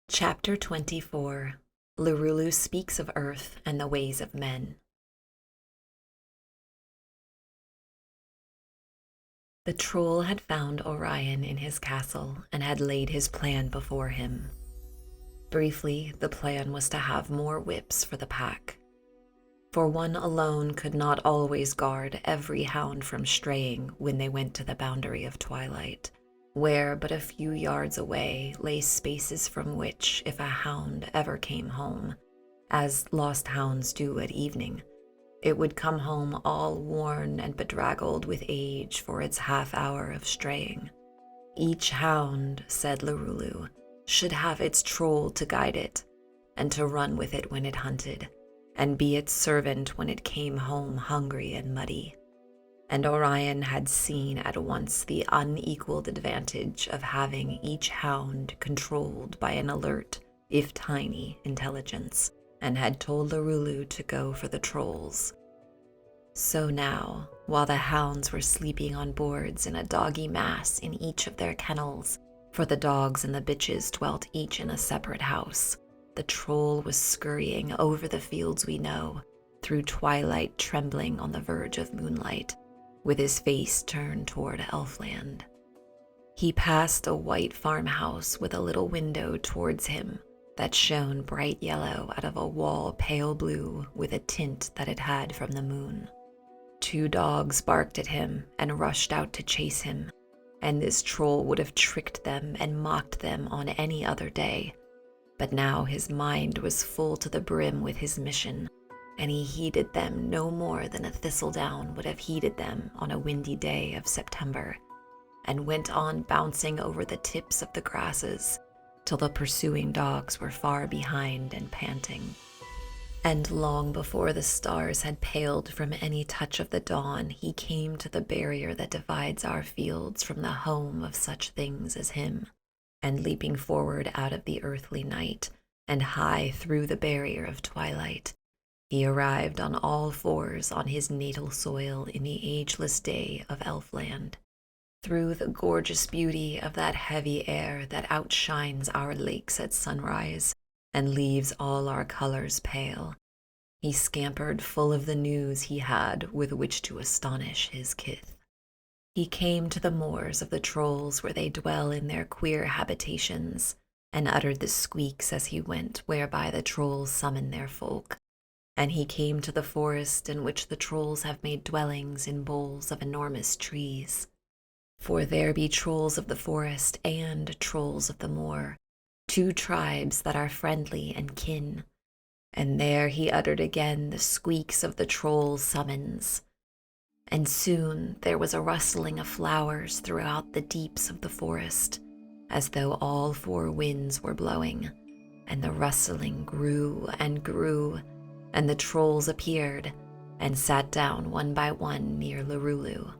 Chapter 24. Lurulu speaks of earth and the ways of men. The troll had found Orion in his castle and had laid his plan before him. Briefly, the plan was to have more whips for the pack. For one alone could not always guard every hound from straying when they went to the boundary of Twilight, where but a few yards away lay spaces from which, if a hound ever came home, as lost hounds do at evening, it would come home all worn and bedraggled with age for its half-hour of straying. Each hound, said Lurulu, should have its troll to guide it, and to run with it when it hunted, and be its servant when it came home hungry and muddy. And Orion had seen at once the unequaled advantage of having each hound controlled by an alert, if tiny, intelligence, and had told Lurulu to go for the trolls. So now, while the hounds were sleeping on boards in a doggy mass in each of their kennels, for the dogs and the bitches dwelt each in a separate house, the troll was scurrying over the fields we know, through twilight trembling on the verge of moonlight, with his face turned toward Elfland. He passed a white farmhouse with a little window towards him that shone bright yellow out of a wall pale blue with a tint that it had from the moon. Two dogs barked at him and rushed out to chase him, and this troll would have tricked them and mocked them on any other day. But now his mind was full to the brim with his mission, and he heeded them no more than a thistledown would have heeded them on a windy day of September, and went on bouncing over the tips of the grasses till the pursuing dogs were far behind and panting. And long before the stars had paled from any touch of the dawn, he came to the barrier that divides our fields from the home of such things as him, and leaping forward out of the earthly night and high through the barrier of twilight, he arrived on all fours on his natal soil in the ageless day of Elfland. Through the gorgeous beauty of that heavy air that outshines our lakes at sunrise and leaves all our colors pale, he scampered full of the news he had with which to astonish his kith. He came to the moors of the trolls where they dwell in their queer habitations, and uttered the squeaks as he went whereby the trolls summon their folk. And he came to the forest in which the trolls have made dwellings in boles of enormous trees. For there be trolls of the forest and trolls of the moor, two tribes that are friendly and kin. And there he uttered again the squeaks of the troll's summons. And soon there was a rustling of flowers throughout the deeps of the forest, as though all four winds were blowing, and the rustling grew and grew, and the trolls appeared and sat down one by one near Lurulu.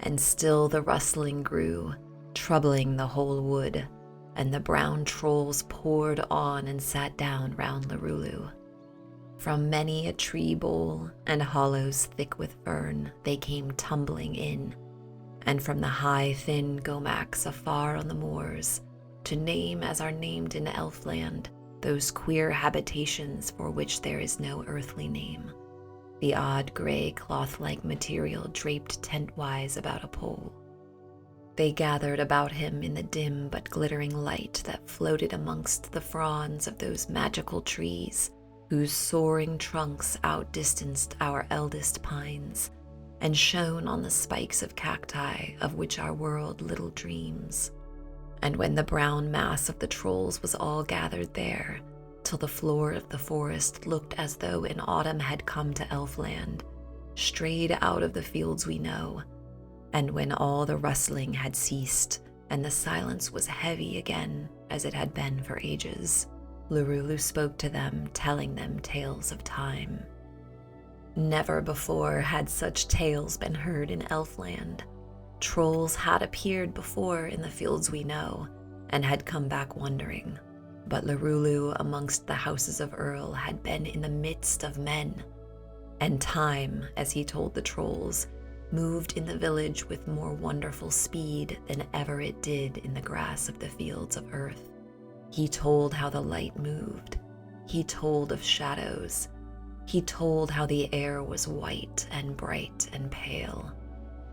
And still the rustling grew, troubling the whole wood, and the brown trolls poured on and sat down round Lurulu. From many a tree bole and hollows thick with fern they came tumbling in, and from the high thin gomacs afar on the moors, to name as are named in Elfland those queer habitations for which there is no earthly name, the odd gray cloth-like material draped tent-wise about a pole. They gathered about him in the dim but glittering light that floated amongst the fronds of those magical trees, whose soaring trunks outdistanced our eldest pines, and shone on the spikes of cacti of which our world little dreams. And when the brown mass of the trolls was all gathered there, till the floor of the forest looked as though an autumn had come to Elfland, strayed out of the fields we know, and when all the rustling had ceased, and the silence was heavy again as it had been for ages, Lurulu spoke to them, telling them tales of time. Never before had such tales been heard in Elfland. Trolls had appeared before in the fields we know, and had come back wondering, but Lurulu amongst the houses of Earl had been in the midst of men, and time, as he told the trolls, moved in the village with more wonderful speed than ever it did in the grass of the fields of earth. He told how the light moved. He told of shadows. He told how the air was white and bright and pale.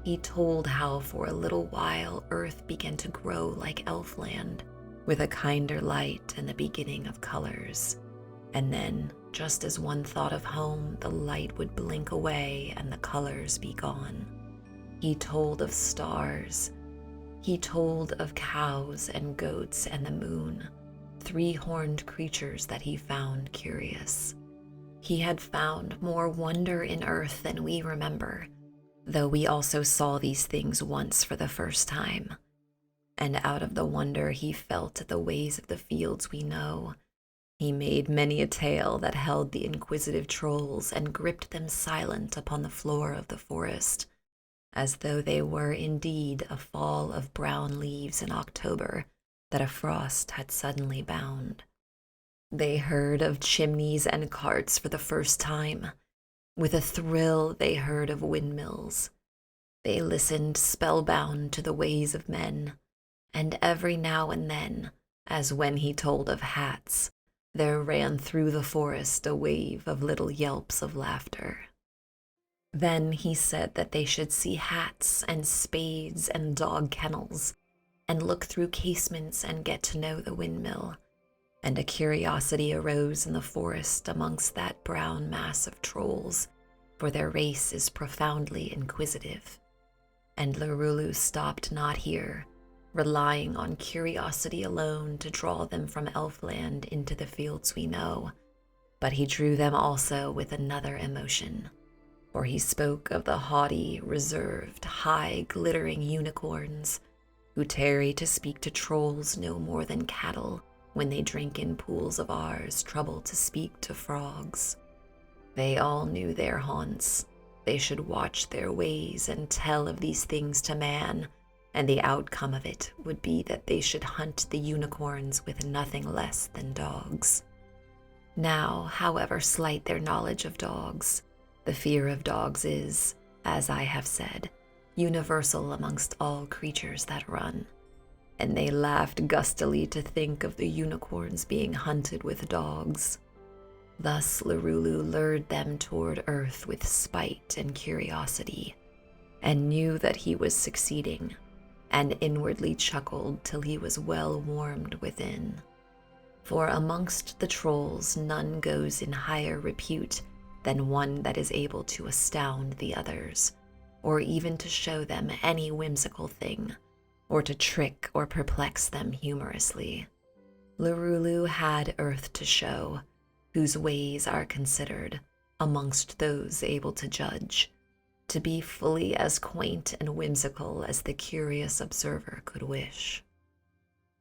He told how for a little while earth began to grow like Elfland, with a kinder light and the beginning of colors. And then, just as one thought of home, the light would blink away and the colors be gone. He told of stars. He told of cows and goats and the moon, three-horned creatures that he found curious. He had found more wonder in earth than we remember, though we also saw these things once for the first time. And out of the wonder he felt at the ways of the fields we know, he made many a tale that held the inquisitive trolls and gripped them silent upon the floor of the forest, as though they were indeed a fall of brown leaves in October that a frost had suddenly bound. They heard of chimneys and carts for the first time. With a thrill they heard of windmills. They listened spellbound to the ways of men, and every now and then, as when he told of hats, there ran through the forest a wave of little yelps of laughter. Then he said that they should see hats and spades and dog kennels, and look through casements and get to know the windmill, and a curiosity arose in the forest amongst that brown mass of trolls, for their race is profoundly inquisitive. And Lurulu stopped not here, relying on curiosity alone to draw them from Elfland into the fields we know, but he drew them also with another emotion, for he spoke of the haughty, reserved, high, glittering unicorns, who tarry to speak to trolls no more than cattle when they drink in pools of ours trouble to speak to frogs. They all knew their haunts. They should watch their ways and tell of these things to man, and the outcome of it would be that they should hunt the unicorns with nothing less than dogs. Now, however slight their knowledge of dogs, the fear of dogs is, as I have said, universal amongst all creatures that run, and they laughed gustily to think of the unicorns being hunted with dogs. Thus Lurulu lured them toward earth with spite and curiosity, and knew that he was succeeding, and inwardly chuckled till he was well warmed within. For amongst the trolls none goes in higher repute than one that is able to astound the others, or even to show them any whimsical thing, or to trick or perplex them humorously. Lurulu had earth to show, whose ways are considered, amongst those able to judge, to be fully as quaint and whimsical as the curious observer could wish.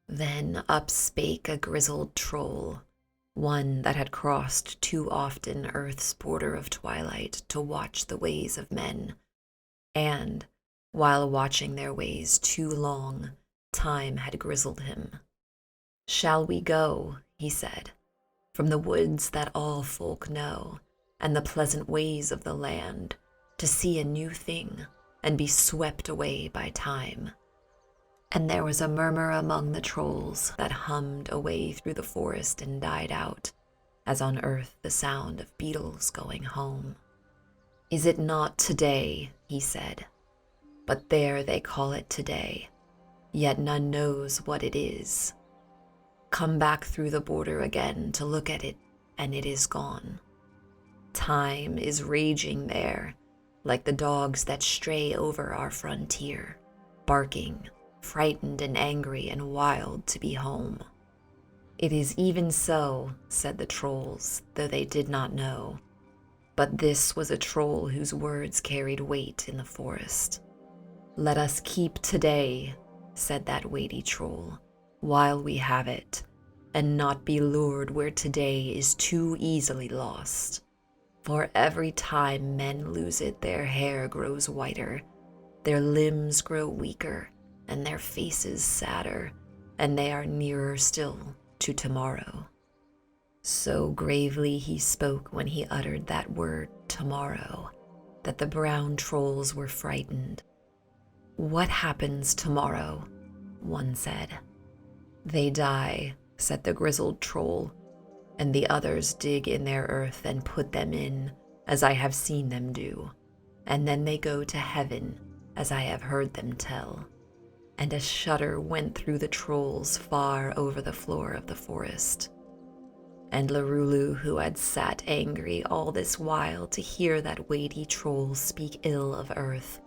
Then up spake a grizzled troll, one that had crossed too often earth's border of twilight to watch the ways of men, and, while watching their ways too long, time had grizzled him. "Shall we go," he said, "from the woods that all folk know, and the pleasant ways of the land, to see a new thing, and be swept away by time?" And there was a murmur among the trolls that hummed away through the forest and died out, as on earth the sound of beetles going home. "Is it not today?" he said. "But there they call it today, yet none knows what it is. Come back through the border again to look at it, and it is gone. Time is raging there, like the dogs that stray over our frontier, barking, frightened and angry and wild to be home." "It is even so," said the trolls, though they did not know. But this was a troll whose words carried weight in the forest. "Let us keep today," said that weighty troll, "while we have it, and not be lured where today is too easily lost. For every time men lose it, their hair grows whiter, their limbs grow weaker, and their faces sadder, and they are nearer still to tomorrow." So gravely he spoke when he uttered that word tomorrow, that the brown trolls were frightened. "What happens tomorrow?" one said. "They die," said the grizzled troll, "and the others dig in their earth and put them in, as I have seen them do, and then they go to heaven, as I have heard them tell." And a shudder went through the trolls far over the floor of the forest. And Lurulu, who had sat angry all this while to hear that weighty troll speak ill of earth,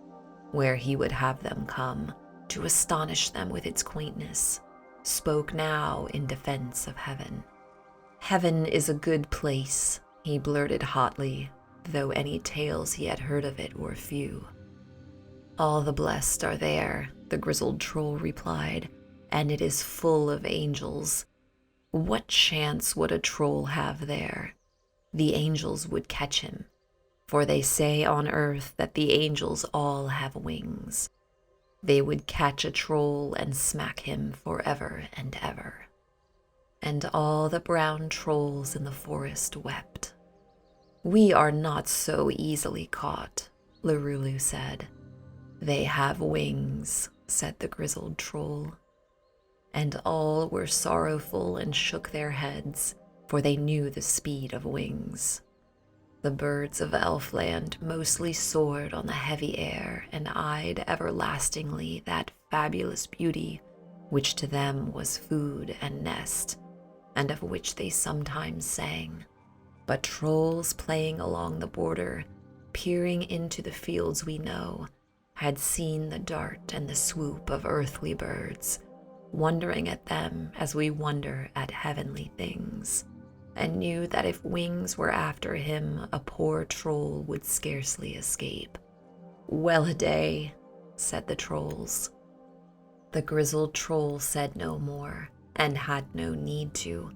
where he would have them come, to astonish them with its quaintness, spoke now in defense of heaven. "Heaven is a good place," he blurted hotly, though any tales he had heard of it were few. "All the blessed are there," the grizzled troll replied, "and it is full of angels. What chance would a troll have there? The angels would catch him, for they say on earth that the angels all have wings. They would catch a troll and smack him forever and ever." And all the brown trolls in the forest wept. "We are not so easily caught," Lurulu said. "They have wings," said the grizzled troll. And all were sorrowful and shook their heads, for they knew the speed of wings. The birds of Elfland mostly soared on the heavy air and eyed everlastingly that fabulous beauty which to them was food and nest, and of which they sometimes sang. But trolls playing along the border, peering into the fields we know, had seen the dart and the swoop of earthly birds, wondering at them as we wonder at heavenly things, and knew that if wings were after him, a poor troll would scarcely escape. "Well-a-day," said the trolls. The grizzled troll said no more, and had no need to,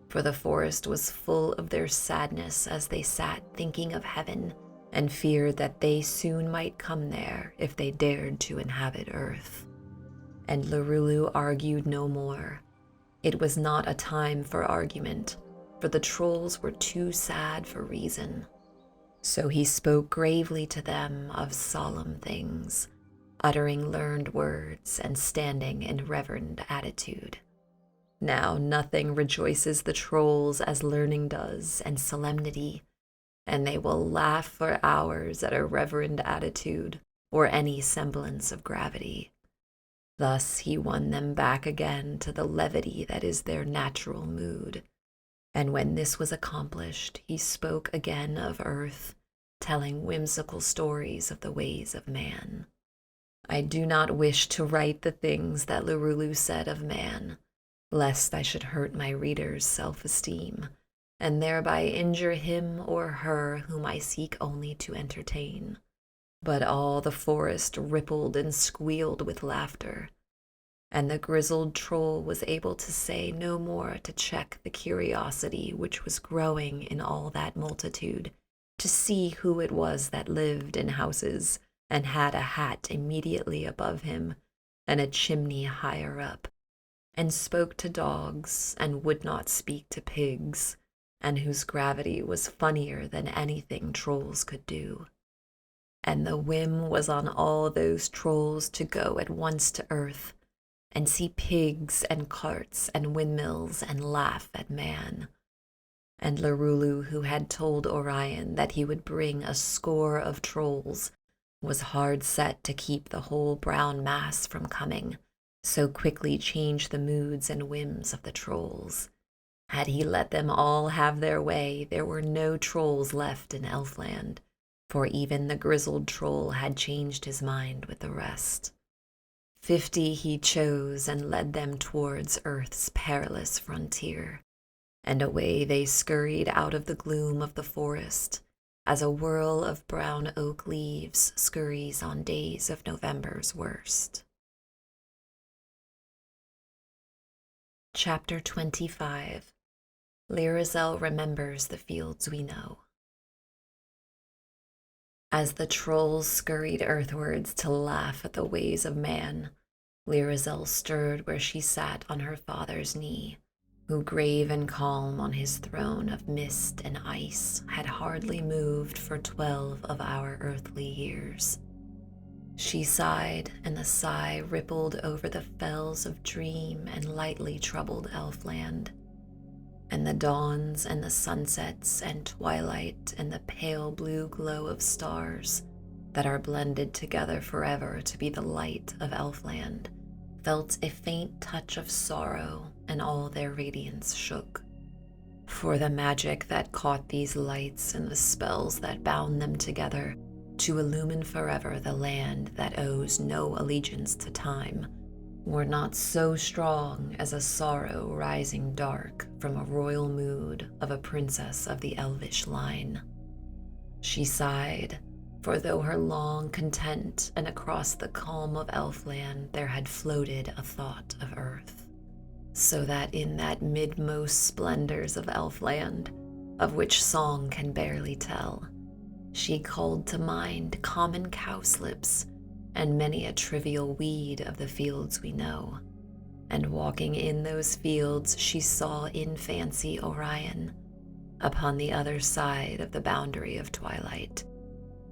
for the forest was full of their sadness as they sat thinking of heaven and feared that they soon might come there if they dared to inhabit earth. And Lurulu argued no more. It was not a time for argument, for the trolls were too sad for reason. So he spoke gravely to them of solemn things, uttering learned words and standing in reverend attitude. Now nothing rejoices the trolls as learning does and solemnity, and they will laugh for hours at a reverend attitude or any semblance of gravity. Thus he won them back again to the levity that is their natural mood. And when this was accomplished, he spoke again of earth, telling whimsical stories of the ways of man. I do not wish to write the things that Lurulu said of man, lest I should hurt my reader's self-esteem, and thereby injure him or her whom I seek only to entertain. But all the forest rippled and squealed with laughter, and the grizzled troll was able to say no more to check the curiosity which was growing in all that multitude, to see who it was that lived in houses and had a hat immediately above him and a chimney higher up, and spoke to dogs and would not speak to pigs, and whose gravity was funnier than anything trolls could do. And the whim was on all those trolls to go at once to earth and see pigs and carts and windmills and laugh at man. And Lurulu, who had told Orion that he would bring a score of trolls, was hard set to keep the whole brown mass from coming, so quickly changed the moods and whims of the trolls. Had he let them all have their way, there were no trolls left in Elfland, for even the grizzled troll had changed his mind with the rest. 50 he chose and led them towards earth's perilous frontier, and away they scurried out of the gloom of the forest, as a whirl of brown oak leaves scurries on days of November's worst. Chapter 25. Lirazel remembers the fields we know. As the trolls scurried earthwards to laugh at the ways of man, Lirazel stirred where she sat on her father's knee, who, grave and calm on his throne of mist and ice, had hardly moved for 12 of our earthly years. She sighed, and the sigh rippled over the fells of dream and lightly troubled Elfland. And the dawns and the sunsets and twilight and the pale blue glow of stars that are blended together forever to be the light of Elfland felt a faint touch of sorrow, and all their radiance shook. For the magic that caught these lights and the spells that bound them together to illumine forever the land that owes no allegiance to time were not so strong as a sorrow rising dark from a royal mood of a princess of the elvish line. She sighed, for though her long content and across the calm of Elfland there had floated a thought of earth, so that in that midmost splendors of Elfland, of which song can barely tell, she called to mind common cowslips and many a trivial weed of the fields we know. And walking in those fields she saw in fancy Orion, upon the other side of the boundary of twilight,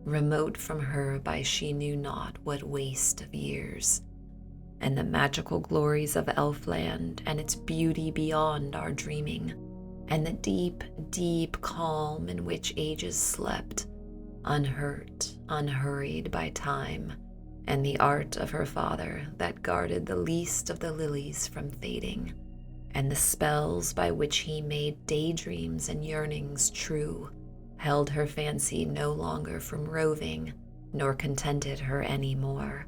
remote from her by she knew not what waste of years. And the magical glories of Elfland and its beauty beyond our dreaming, and the deep, deep calm in which ages slept, unhurt, unhurried by time, and the art of her father that guarded the least of the lilies from fading, and the spells by which he made daydreams and yearnings true, held her fancy no longer from roving, nor contented her any more.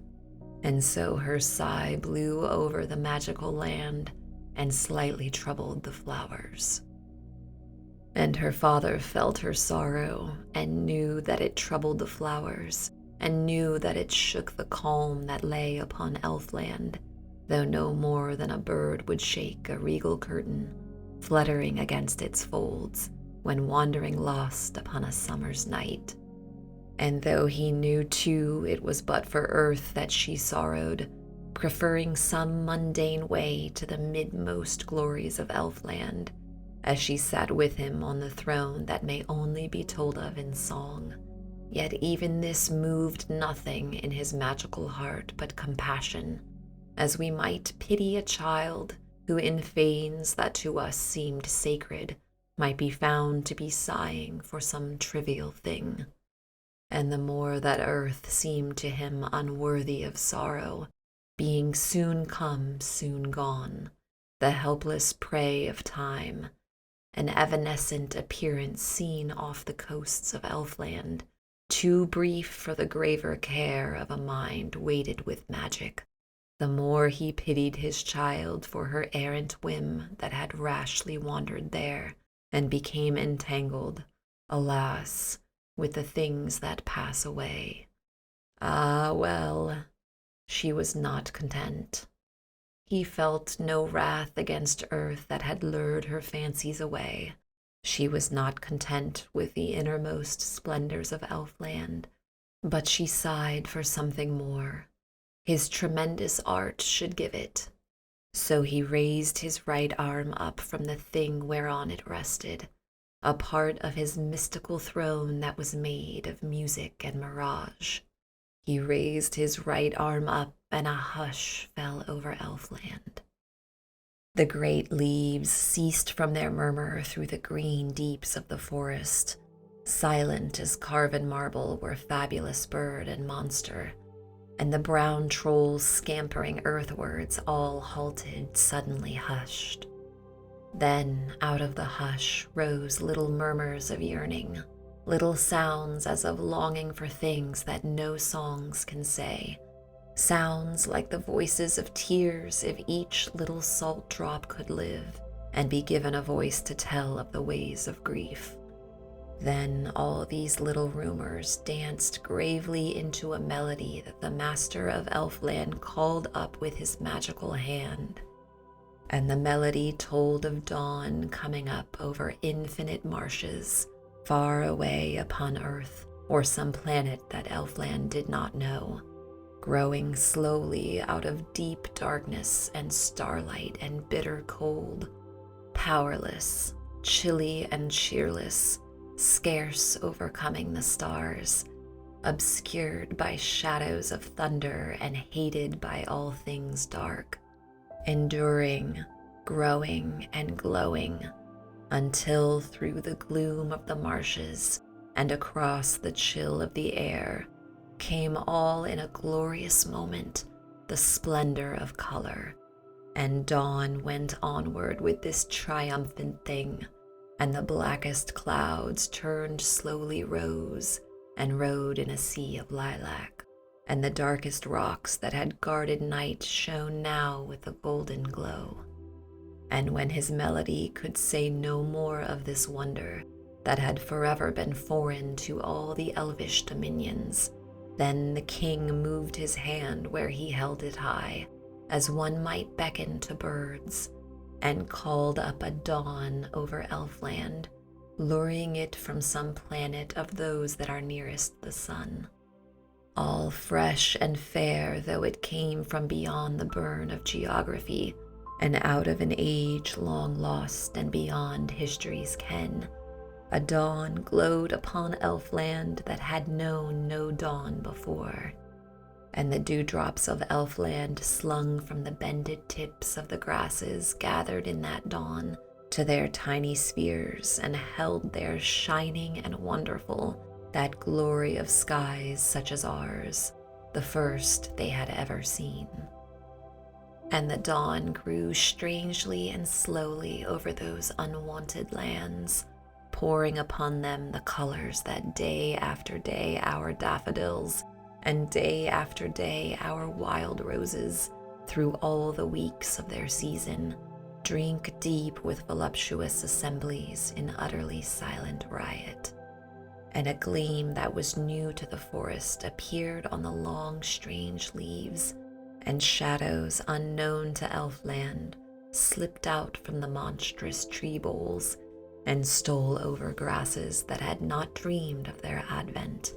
And so her sigh blew over the magical land and slightly troubled the flowers. And her father felt her sorrow and knew that it troubled the flowers, and knew that it shook the calm that lay upon Elfland, though no more than a bird would shake a regal curtain, fluttering against its folds when wandering lost upon a summer's night. And though he knew too it was but for earth that she sorrowed, preferring some mundane way to the midmost glories of Elfland, as she sat with him on the throne that may only be told of in song, yet even this moved nothing in his magical heart but compassion, as we might pity a child who in fanes that to us seemed sacred might be found to be sighing for some trivial thing. And the more that earth seemed to him unworthy of sorrow, being soon come, soon gone, the helpless prey of time, an evanescent appearance seen off the coasts of Elfland, too brief for the graver care of a mind weighted with magic, the more he pitied his child for her errant whim that had rashly wandered there, and became entangled, alas, with the things that pass away. Ah, well, she was not content. He felt no wrath against earth that had lured her fancies away. She was not content with the innermost splendors of Elfland, but she sighed for something more. His tremendous art should give it. So he raised his right arm up from the thing whereon it rested, a part of his mystical throne that was made of music and mirage. He raised his right arm up, and a hush fell over Elfland. The great leaves ceased from their murmur through the green deeps of the forest. Silent as carven marble were fabulous bird and monster, and the brown trolls scampering earthwards all halted, suddenly hushed. Then out of the hush rose little murmurs of yearning, little sounds as of longing for things that no songs can say, sounds like the voices of tears if each little salt drop could live and be given a voice to tell of the ways of grief. Then all these little rumors danced gravely into a melody that the master of Elfland called up with his magical hand. And the melody told of dawn coming up over infinite marshes, far away upon earth or some planet that Elfland did not know, growing slowly out of deep darkness and starlight and bitter cold, powerless, chilly and cheerless, scarce overcoming the stars, obscured by shadows of thunder and hated by all things dark, enduring, growing, and glowing, until through the gloom of the marshes and across the chill of the air came all in a glorious moment the splendor of color, and dawn went onward with this triumphant thing, and the blackest clouds turned slowly rose and rode in a sea of lilac, and the darkest rocks that had guarded night shone now with a golden glow. And when his melody could say no more of this wonder that had forever been foreign to all the elvish dominions, then the king moved his hand where he held it high, as one might beckon to birds, and called up a dawn over Elfland, luring it from some planet of those that are nearest the sun. All fresh and fair though it came from beyond the burn of geography, and out of an age long lost and beyond history's ken, a dawn glowed upon Elfland that had known no dawn before, and the dewdrops of Elfland slung from the bended tips of the grasses gathered in that dawn to their tiny spheres and held there shining and wonderful that glory of skies such as ours, the first they had ever seen. And the dawn grew strangely and slowly over those unwanted lands, pouring upon them the colors that day after day our daffodils, and day after day our wild roses, through all the weeks of their season, drink deep with voluptuous assemblies in utterly silent riot. And a gleam that was new to the forest appeared on the long strange leaves, and shadows unknown to Elfland slipped out from the monstrous tree boles and stole over grasses that had not dreamed of their advent.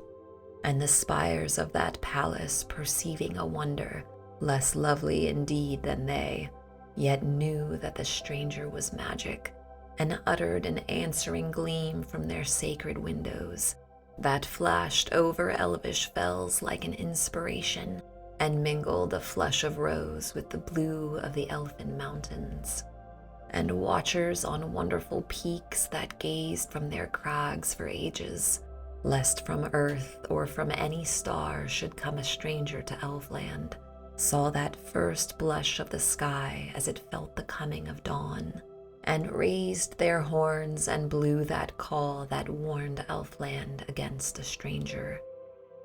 And the spires of that palace, perceiving a wonder less lovely indeed than they, yet knew that the stranger was magic, and uttered an answering gleam from their sacred windows that flashed over elvish fells like an inspiration, and mingled a flush of rose with the blue of the elfin mountains. And watchers on wonderful peaks that gazed from their crags for ages, lest from earth or from any star should come a stranger to Elfland, saw that first blush of the sky as it felt the coming of dawn, and raised their horns and blew that call that warned Elfland against a stranger.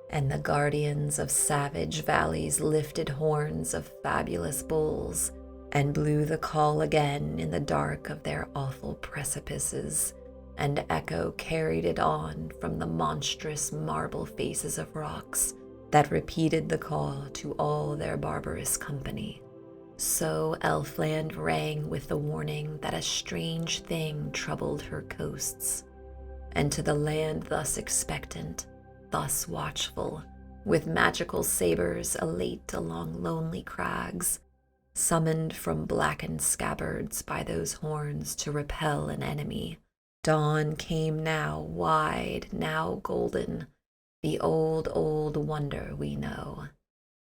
And the guardians of savage valleys lifted horns of fabulous bulls, and blew the call again in the dark of their awful precipices, and echo carried it on from the monstrous marble faces of rocks that repeated the call to all their barbarous company. So Elfland rang with the warning that a strange thing troubled her coasts, and to the land thus expectant, thus watchful, with magical sabers elate along lonely crags, summoned from blackened scabbards by those horns to repel an enemy, dawn came now wide, now golden, the old, old wonder we know.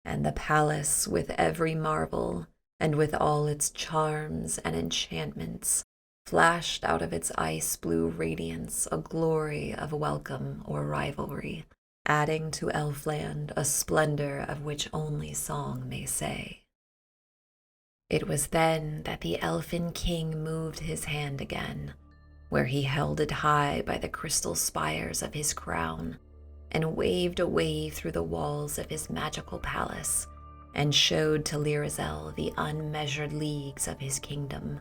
And the palace with every marvel, and with all its charms and enchantments, flashed out of its ice-blue radiance a glory of welcome or rivalry, adding to Elfland a splendor of which only song may say. It was then that the elfin king moved his hand again, where he held it high by the crystal spires of his crown, and waved a wave through the walls of his magical palace, and showed to Lirazel the unmeasured leagues of his kingdom.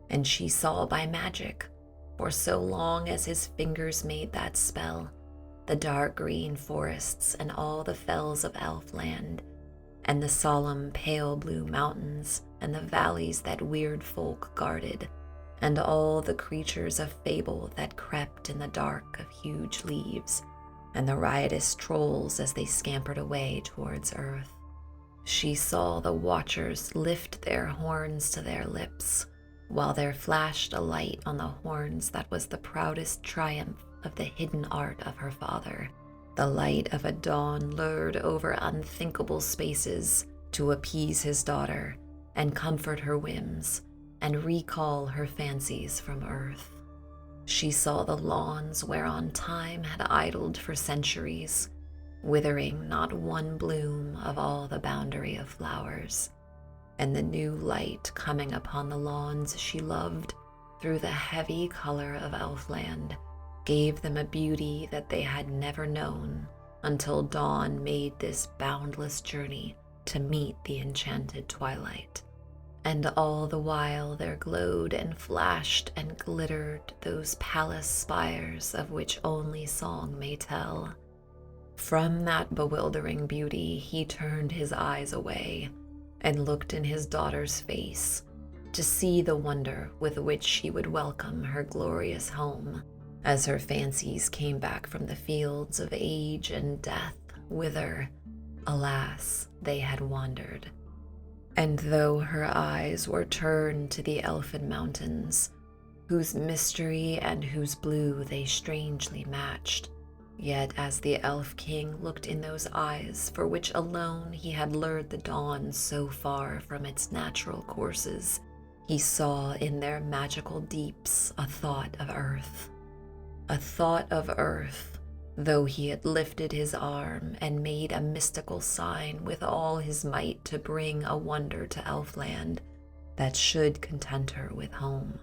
And she saw by magic, for so long as his fingers made that spell, the dark green forests and all the fells of Elfland, and the solemn pale blue mountains, and the valleys that weird folk guarded, and all the creatures of fable that crept in the dark of huge leaves, and the riotous trolls as they scampered away towards earth. She saw the watchers lift their horns to their lips, while there flashed a light on the horns that was the proudest triumph of the hidden art of her father, The light of a dawn lured over unthinkable spaces to appease his daughter and comfort her whims and recall her fancies from earth. She saw the lawns whereon time had idled for centuries, withering not one bloom of all the boundary of flowers, and the new light coming upon the lawns she loved through the heavy color of Elfland gave them a beauty that they had never known until dawn made this boundless journey to meet the enchanted twilight. And all the while there glowed and flashed and glittered those palace spires of which only song may tell. From that bewildering beauty he turned his eyes away and looked in his daughter's face to see the wonder with which she would welcome her glorious home, as her fancies came back from the fields of age and death, whither, alas, they had wandered. And though her eyes were turned to the elfin mountains, whose mystery and whose blue they strangely matched, yet as the elf king looked in those eyes for which alone he had lured the dawn so far from its natural courses, he saw in their magical deeps a thought of earth. A thought of earth, though he had lifted his arm and made a mystical sign with all his might to bring a wonder to Elfland that should content her with home.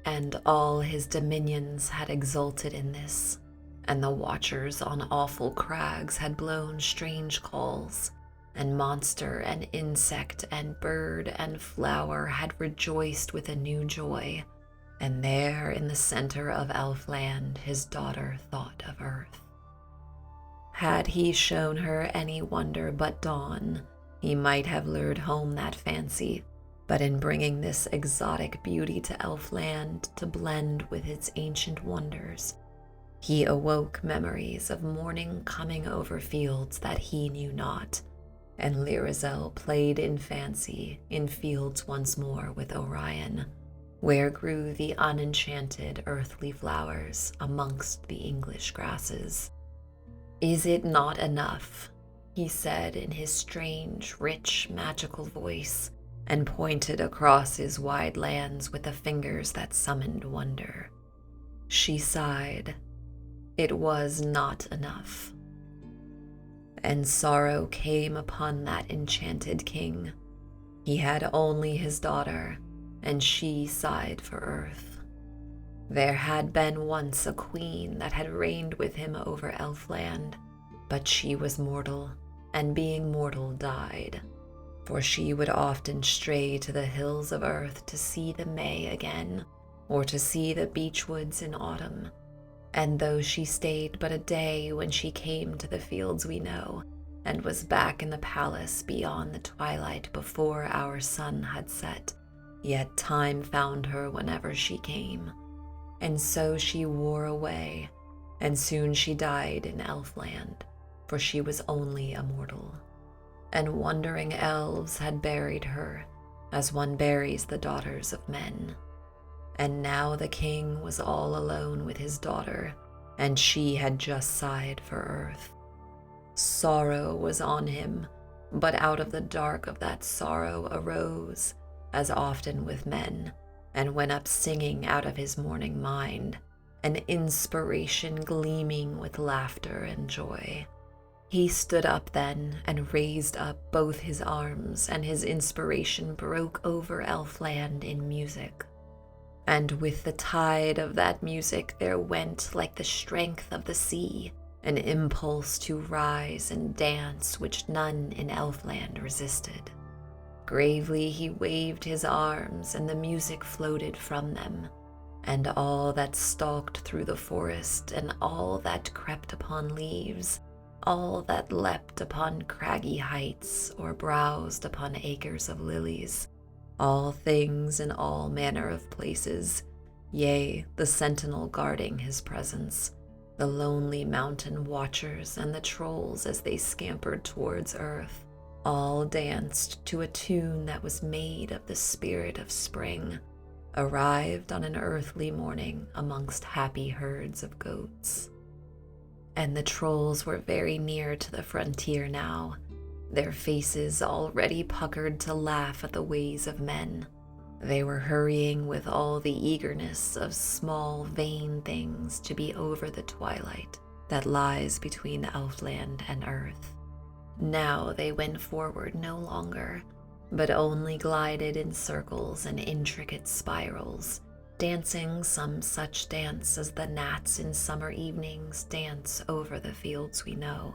And all his dominions had exulted in this, and the watchers on awful crags had blown strange calls, and monster and insect and bird and flower had rejoiced with a new joy. And there in the center of Elfland his daughter thought of earth. Had he shown her any wonder but dawn, he might have lured home that fancy, but in bringing this exotic beauty to Elfland to blend with its ancient wonders, he awoke memories of morning coming over fields that he knew not, and Lirazel played in fancy in fields once more with Orion, where grew the unenchanted earthly flowers amongst the English grasses. "Is it not enough?" he said in his strange, rich, magical voice, and pointed across his wide lands with the fingers that summoned wonder. She sighed. It was not enough. And sorrow came upon that enchanted king. He had only his daughter, and she sighed for earth. There had been once a queen that had reigned with him over Elfland, but she was mortal, and being mortal died, for she would often stray to the hills of earth to see the May again, or to see the beech woods in autumn. And though she stayed but a day when she came to the fields we know, and was back in the palace beyond the twilight before our sun had set, yet time found her whenever she came, and so she wore away, and soon she died in Elfland, for she was only a mortal, and wandering elves had buried her, as one buries the daughters of men. And now the king was all alone with his daughter, and she had just sighed for earth. Sorrow was on him, but out of the dark of that sorrow arose, as often with men, and went up singing out of his morning mind, an inspiration gleaming with laughter and joy. He stood up then and raised up both his arms, and his inspiration broke over Elfland in music. And with the tide of that music there went, like the strength of the sea, an impulse to rise and dance which none in Elfland resisted. Gravely he waved his arms, and the music floated from them, and all that stalked through the forest, and all that crept upon leaves, all that leapt upon craggy heights, or browsed upon acres of lilies, all things in all manner of places, yea, the sentinel guarding his presence, the lonely mountain watchers and the trolls as they scampered towards earth, all danced to a tune that was made of the spirit of spring, arrived on an earthly morning amongst happy herds of goats. and the trolls were very near to the frontier now, their faces already puckered to laugh at the ways of men. They were hurrying with all the eagerness of small, vain things to be over the twilight that lies between Elfland and earth. Now they went forward no longer, but only glided in circles and intricate spirals, dancing some such dance as the gnats in summer evenings dance over the fields we know.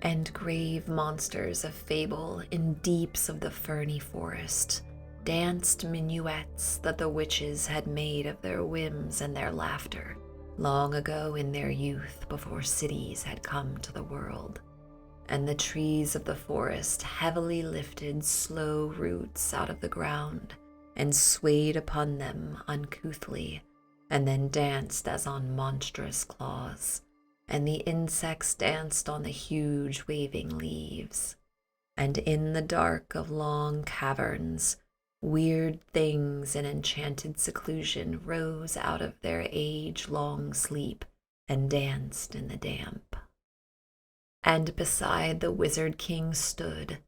And grave monsters of fable in deeps of the ferny forest danced minuets that the witches had made of their whims and their laughter long ago in their youth before cities had come to the world. And the trees of the forest heavily lifted slow roots out of the ground and swayed upon them uncouthly, and then danced as on monstrous claws, and the insects danced on the huge waving leaves. And in the dark of long caverns, weird things in enchanted seclusion rose out of their age-long sleep and danced in the damp. And beside the wizard king stood,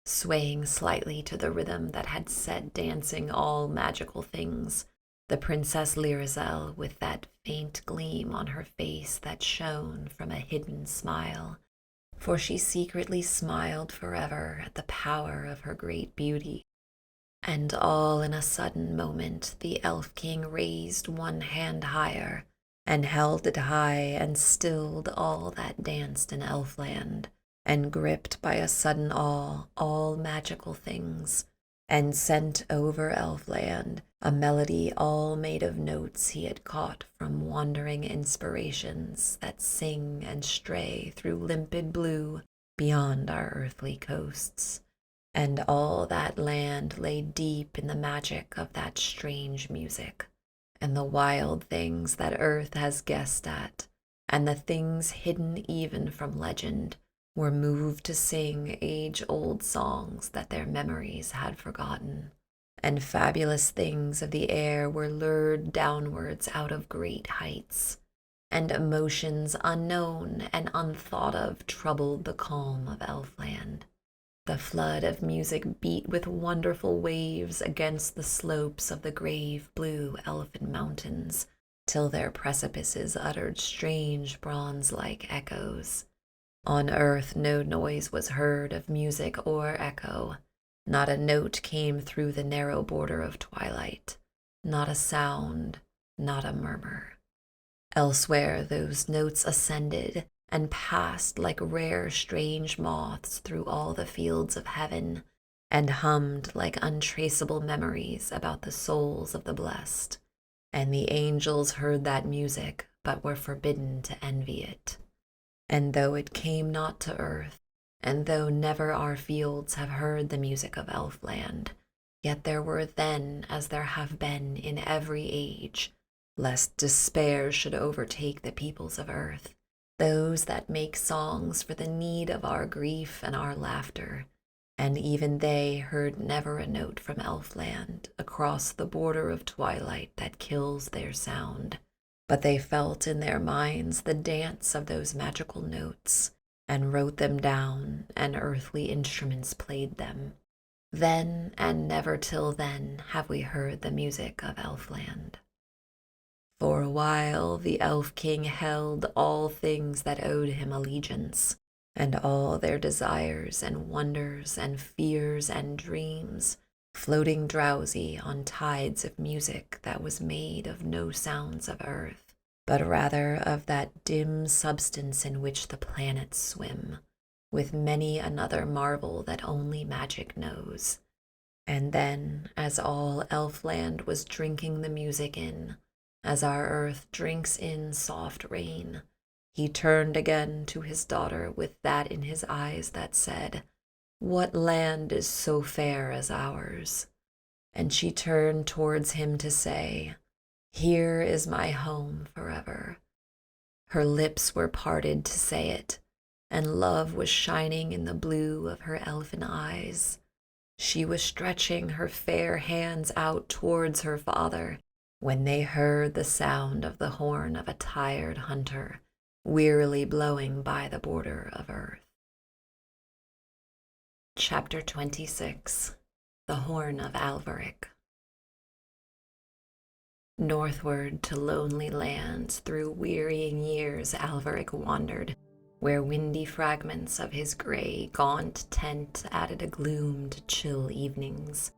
swaying slightly to the rhythm that had set dancing all magical things, the Princess Lirazel, with that faint gleam on her face that shone from a hidden smile, for she secretly smiled forever at the power of her great beauty. And all in a sudden moment the elf king raised one hand higher, and held it high and stilled all that danced in Elfland, and gripped by a sudden awe all magical things, and sent over Elfland a melody all made of notes he had caught from wandering inspirations that sing and stray through limpid blue beyond our earthly coasts. And all that land lay deep in the magic of that strange music, and the wild things that earth has guessed at, and the things hidden even from legend, were moved to sing age-old songs that their memories had forgotten. And fabulous things of the air were lured downwards out of great heights, and emotions unknown and unthought of troubled the calm of Elfland. The flood of music beat with wonderful waves against the slopes of the grave blue elfin mountains, till their precipices uttered strange bronze-like echoes. On earth no noise was heard of music or echo. Not a note came through the narrow border of twilight, not a sound, not a murmur. Elsewhere those notes ascended and passed like rare strange moths through all the fields of heaven, and hummed like untraceable memories about the souls of the blessed. And the angels heard that music, but were forbidden to envy it. And though it came not to earth, and though never our fields have heard the music of Elfland, yet there were then, as there have been in every age, lest despair should overtake the peoples of earth, those that make songs for the need of our grief and our laughter, and even they heard never a note from Elfland across the border of twilight that kills their sound, but they felt in their minds the dance of those magical notes, and wrote them down, and earthly instruments played them. Then, and never till then, have we heard the music of Elfland. For a while the Elf King held all things that owed him allegiance, and all their desires and wonders and fears and dreams, floating drowsy on tides of music that was made of no sounds of earth, but rather of that dim substance in which the planets swim, with many another marvel that only magic knows. And then, as all Elfland was drinking the music in, as our earth drinks in soft rain, he turned again to his daughter with that in his eyes that said, "What land is so fair as ours?" And she turned towards him to say, "Here is my home forever." Her lips were parted to say it, and love was shining in the blue of her elfin eyes. She was stretching her fair hands out towards her father, when they heard the sound of the horn of a tired hunter, wearily blowing by the border of earth. Chapter 26. The Horn of Alveric. Northward to lonely lands through wearying years Alveric wandered, where windy fragments of his gray, gaunt tent added a gloom to chill evenings,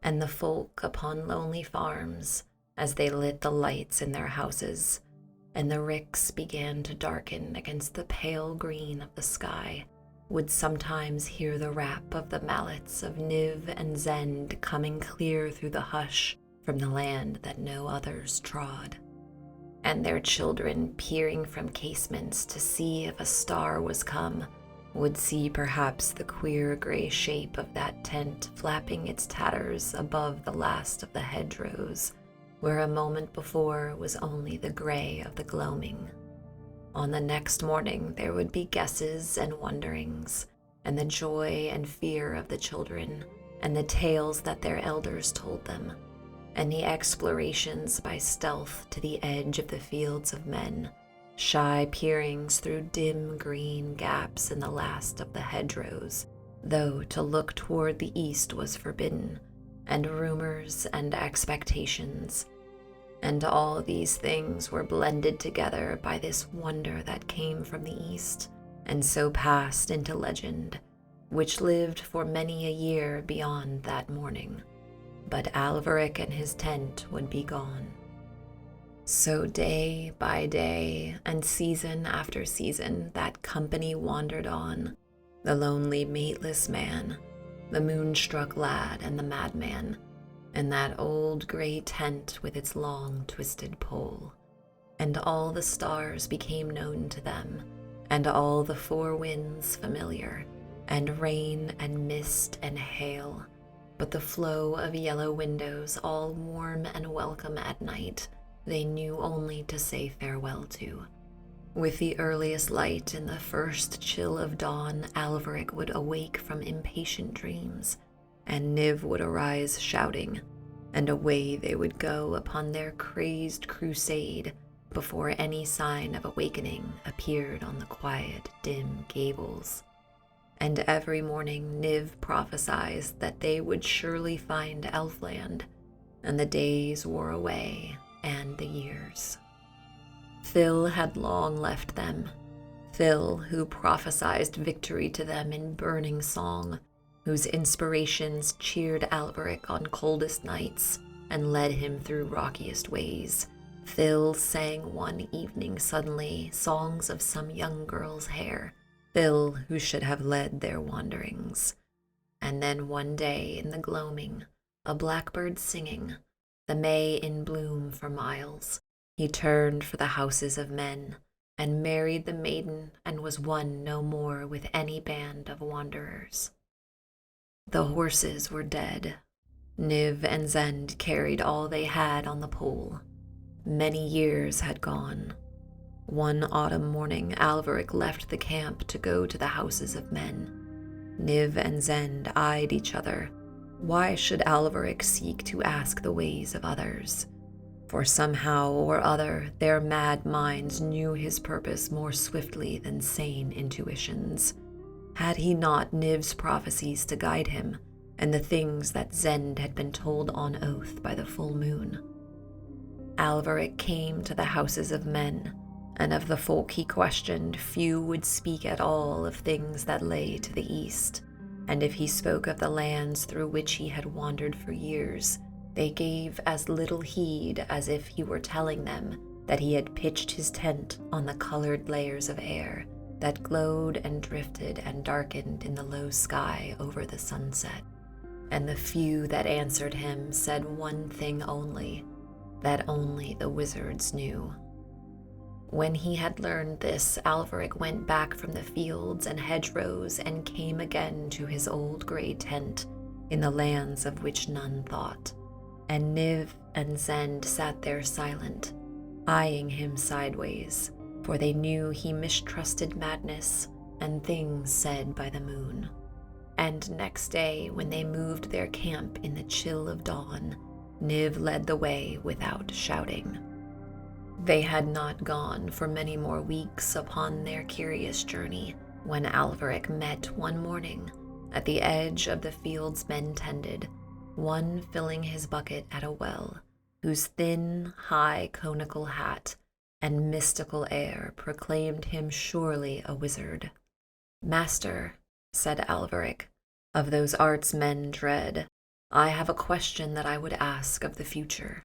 and the folk upon lonely farms, as they lit the lights in their houses, and the ricks began to darken against the pale green of the sky, would sometimes hear the rap of the mallets of Niv and Zend coming clear through the hush from the land that no others trod, and their children, peering from casements to see if a star was come, would see perhaps the queer gray shape of that tent flapping its tatters above the last of the hedgerows, where a moment before was only the gray of the gloaming. On the next morning there would be guesses and wonderings, and the joy and fear of the children, and the tales that their elders told them, and the explorations by stealth to the edge of the fields of men, shy peerings through dim green gaps in the last of the hedgerows, though to look toward the east was forbidden, and rumors and expectations. And all these things were blended together by this wonder that came from the east, and so passed into legend, which lived for many a year beyond that morning. But Alveric and his tent would be gone. So day by day and season after season that company wandered on, the lonely mateless man, the moonstruck lad and the madman, and that old gray tent with its long twisted pole. And all the stars became known to them, and all the four winds familiar, and rain and mist and hail, but the flow of yellow windows all warm and welcome at night, they knew only to say farewell to. With the earliest light in the first chill of dawn, Alveric would awake from impatient dreams, and Niv would arise shouting, and away they would go upon their crazed crusade before any sign of awakening appeared on the quiet, dim gables. And every morning Niv prophesied that they would surely find Elfland, and the days wore away, and the years. Phil had long left them, Phil who prophesied victory to them in burning song, whose inspirations cheered Alveric on coldest nights and led him through rockiest ways. Phil sang one evening suddenly songs of some young girl's hair, Phil who should have led their wanderings. And then one day in the gloaming, a blackbird singing, the May in bloom for miles, he turned for the houses of men, and married the maiden, and was one no more with any band of wanderers. The horses were dead. Niv and Zend carried all they had on the pole. Many years had gone. One autumn morning, Alveric left the camp to go to the houses of men. Niv and Zend eyed each other. Why should Alveric seek to ask the ways of others? For somehow or other, their mad minds knew his purpose more swiftly than sane intuitions. Had he not Niv's prophecies to guide him, and the things that Zend had been told on oath by the full moon? Alveric came to the houses of men, and of the folk he questioned, few would speak at all of things that lay to the east, and if he spoke of the lands through which he had wandered for years, they gave as little heed as if he were telling them that he had pitched his tent on the colored layers of air that glowed and drifted and darkened in the low sky over the sunset. And the few that answered him said one thing only, that only the wizards knew. When he had learned this, Alveric went back from the fields and hedgerows and came again to his old gray tent in the lands of which none thought. And Niv and Zend sat there silent, eyeing him sideways, for they knew he mistrusted madness and things said by the moon. And next day, when they moved their camp in the chill of dawn, Niv led the way without shouting. They had not gone for many more weeks upon their curious journey when Alveric met one morning at the edge of the fields men tended, one filling his bucket at a well, whose thin, high conical hat and mystical air proclaimed him surely a wizard. "Master," said Alveric, "of those arts men dread, I have a question that I would ask of the future."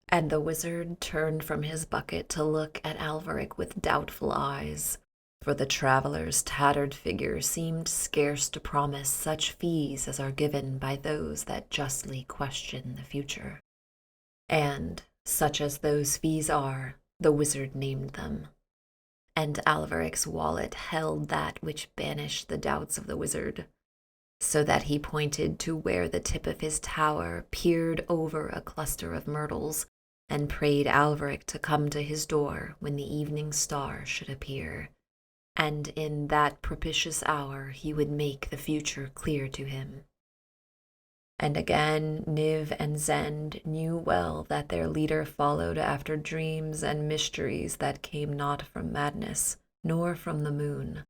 And the wizard turned from his bucket to look at Alveric with doubtful eyes, for the traveler's tattered figure seemed scarce to promise such fees as are given by those that justly question the future. And, such as those fees are, the wizard named them. And Alveric's wallet held that which banished the doubts of the wizard, so that he pointed to where the tip of his tower peered over a cluster of myrtles, and prayed Alveric to come to his door when the evening star should appear, and in that propitious hour he would make the future clear to him. And again Niv and Zend knew well that their leader followed after dreams and mysteries that came not from madness, nor from the moon.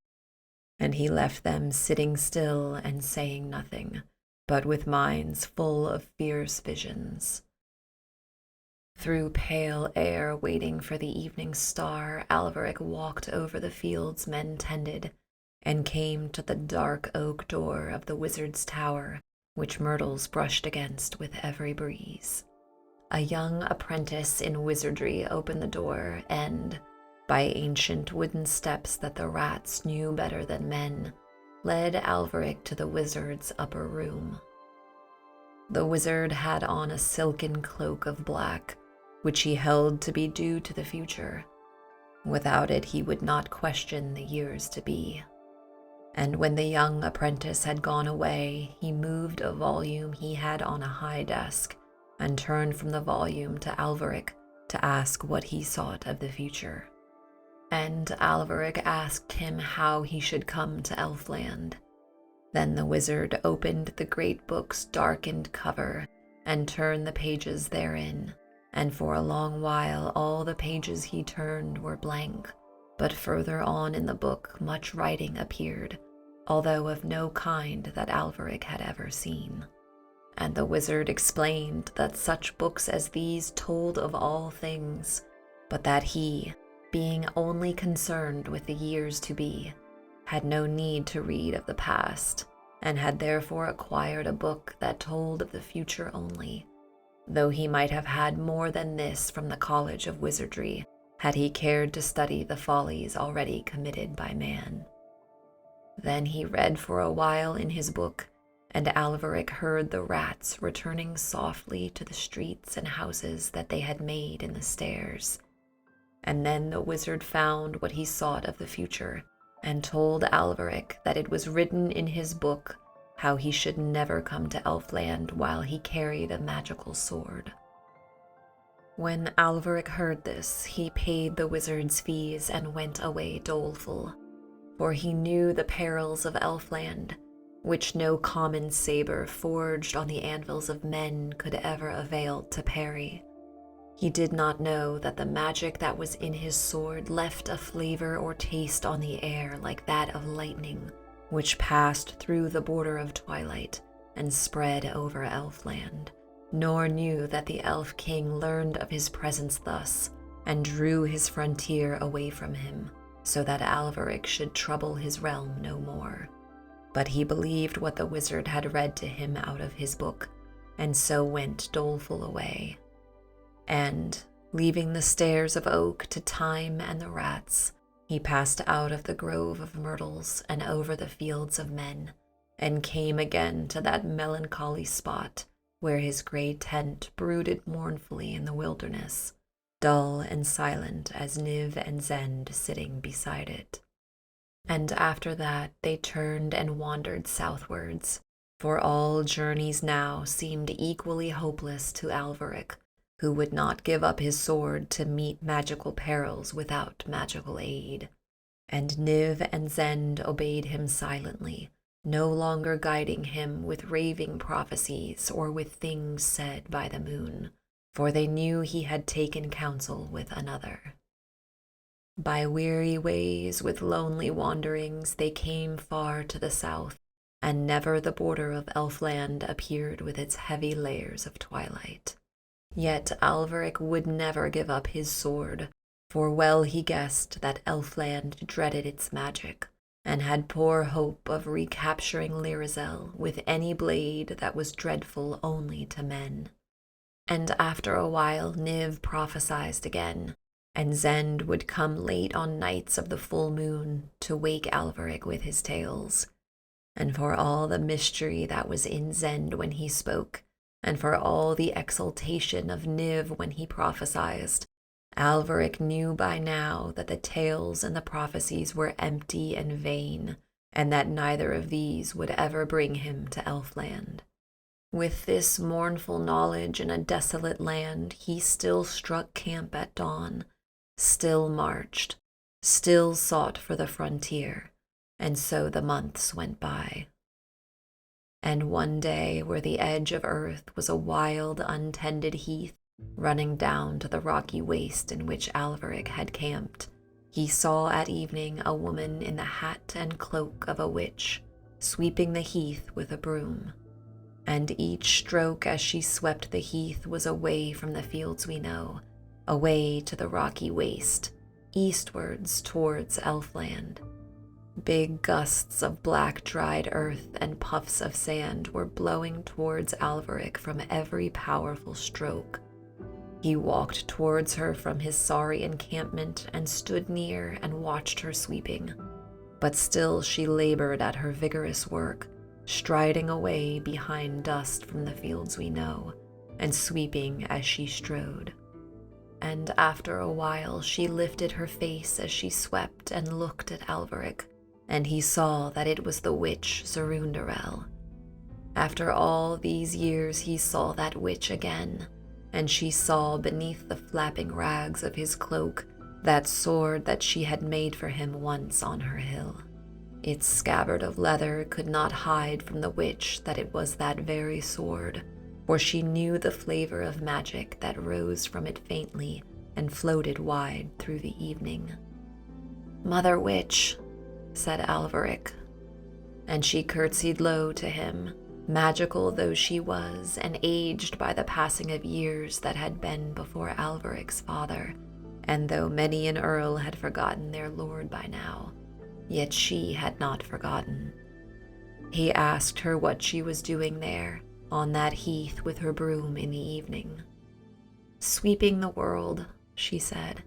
And he left them sitting still and saying nothing, but with minds full of fierce visions. Through pale air waiting for the evening star, Alveric walked over the fields men tended, and came to the dark oak door of the wizard's tower, which myrtles brushed against with every breeze. A young apprentice in wizardry opened the door, and, by ancient wooden steps that the rats knew better than men, led Alveric to the wizard's upper room. The wizard had on a silken cloak of black, which he held to be due to the future. Without it he would not question the years to be. And when the young apprentice had gone away, he moved a volume he had on a high desk, and turned from the volume to Alveric to ask what he sought of the future. And Alveric asked him how he should come to Elfland. Then the wizard opened the great book's darkened cover, and turned the pages therein, and for a long while all the pages he turned were blank, but further on in the book much writing appeared, although of no kind that Alveric had ever seen. And the wizard explained that such books as these told of all things, but that he, being only concerned with the years to be, had no need to read of the past, and had therefore acquired a book that told of the future only, though he might have had more than this from the College of Wizardry, had he cared to study the follies already committed by man. Then he read for a while in his book, and Alveric heard the rats returning softly to the streets and houses that they had made in the stairs. And then the wizard found what he sought of the future, and told Alveric that it was written in his book how he should never come to Elfland while he carried a magical sword. When Alveric heard this, he paid the wizard's fees and went away doleful, for he knew the perils of Elfland, which no common saber forged on the anvils of men could ever avail to parry. He did not know that the magic that was in his sword left a flavor or taste on the air like that of lightning, which passed through the border of twilight and spread over Elfland, nor knew that the elf king learned of his presence thus, and drew his frontier away from him, so that Alveric should trouble his realm no more. But he believed what the wizard had read to him out of his book, and so went doleful away. And, leaving the stairs of oak to time and the rats, he passed out of the grove of myrtles and over the fields of men, and came again to that melancholy spot where his grey tent brooded mournfully in the wilderness, dull and silent as Niv and Zend sitting beside it. And after that they turned and wandered southwards, for all journeys now seemed equally hopeless to Alveric, who would not give up his sword to meet magical perils without magical aid. And Niv and Zend obeyed him silently, no longer guiding him with raving prophecies or with things said by the moon, for they knew he had taken counsel with another. By weary ways with lonely wanderings they came far to the south, and never the border of Elfland appeared with its heavy layers of twilight. Yet Alveric would never give up his sword, for well he guessed that Elfland dreaded its magic, and had poor hope of recapturing Lirazel with any blade that was dreadful only to men. And after a while Niv prophesied again, and Zend would come late on nights of the full moon to wake Alveric with his tales. And for all the mystery that was in Zend when he spoke, and for all the exultation of Niv when he prophesied, Alveric knew by now that the tales and the prophecies were empty and vain, and that neither of these would ever bring him to Elfland. With this mournful knowledge in a desolate land, he still struck camp at dawn, still marched, still sought for the frontier, and so the months went by. And one day, where the edge of earth was a wild, untended heath running down to the rocky waste in which Alveric had camped, he saw at evening a woman in the hat and cloak of a witch, sweeping the heath with a broom. And each stroke as she swept the heath was away from the fields we know, away to the rocky waste, eastwards towards Elfland. Big gusts of black dried earth and puffs of sand were blowing towards Alveric from every powerful stroke. He walked towards her from his sorry encampment and stood near and watched her sweeping. But still she labored at her vigorous work, striding away behind dust from the fields we know, and sweeping as she strode. And after a while she lifted her face as she swept and looked at Alveric, and he saw that it was the witch Zerundarel. After all these years he saw that witch again, and she saw beneath the flapping rags of his cloak that sword that she had made for him once on her hill. Its scabbard of leather could not hide from the witch that it was that very sword, for she knew the flavor of magic that rose from it faintly and floated wide through the evening. "Mother Witch," said Alveric, and she curtsied low to him, magical though she was and aged by the passing of years that had been before Alveric's father, and though many an earl had forgotten their lord by now, yet she had not forgotten. He asked her what she was doing there, on that heath with her broom in the evening. "Sweeping the world," she said,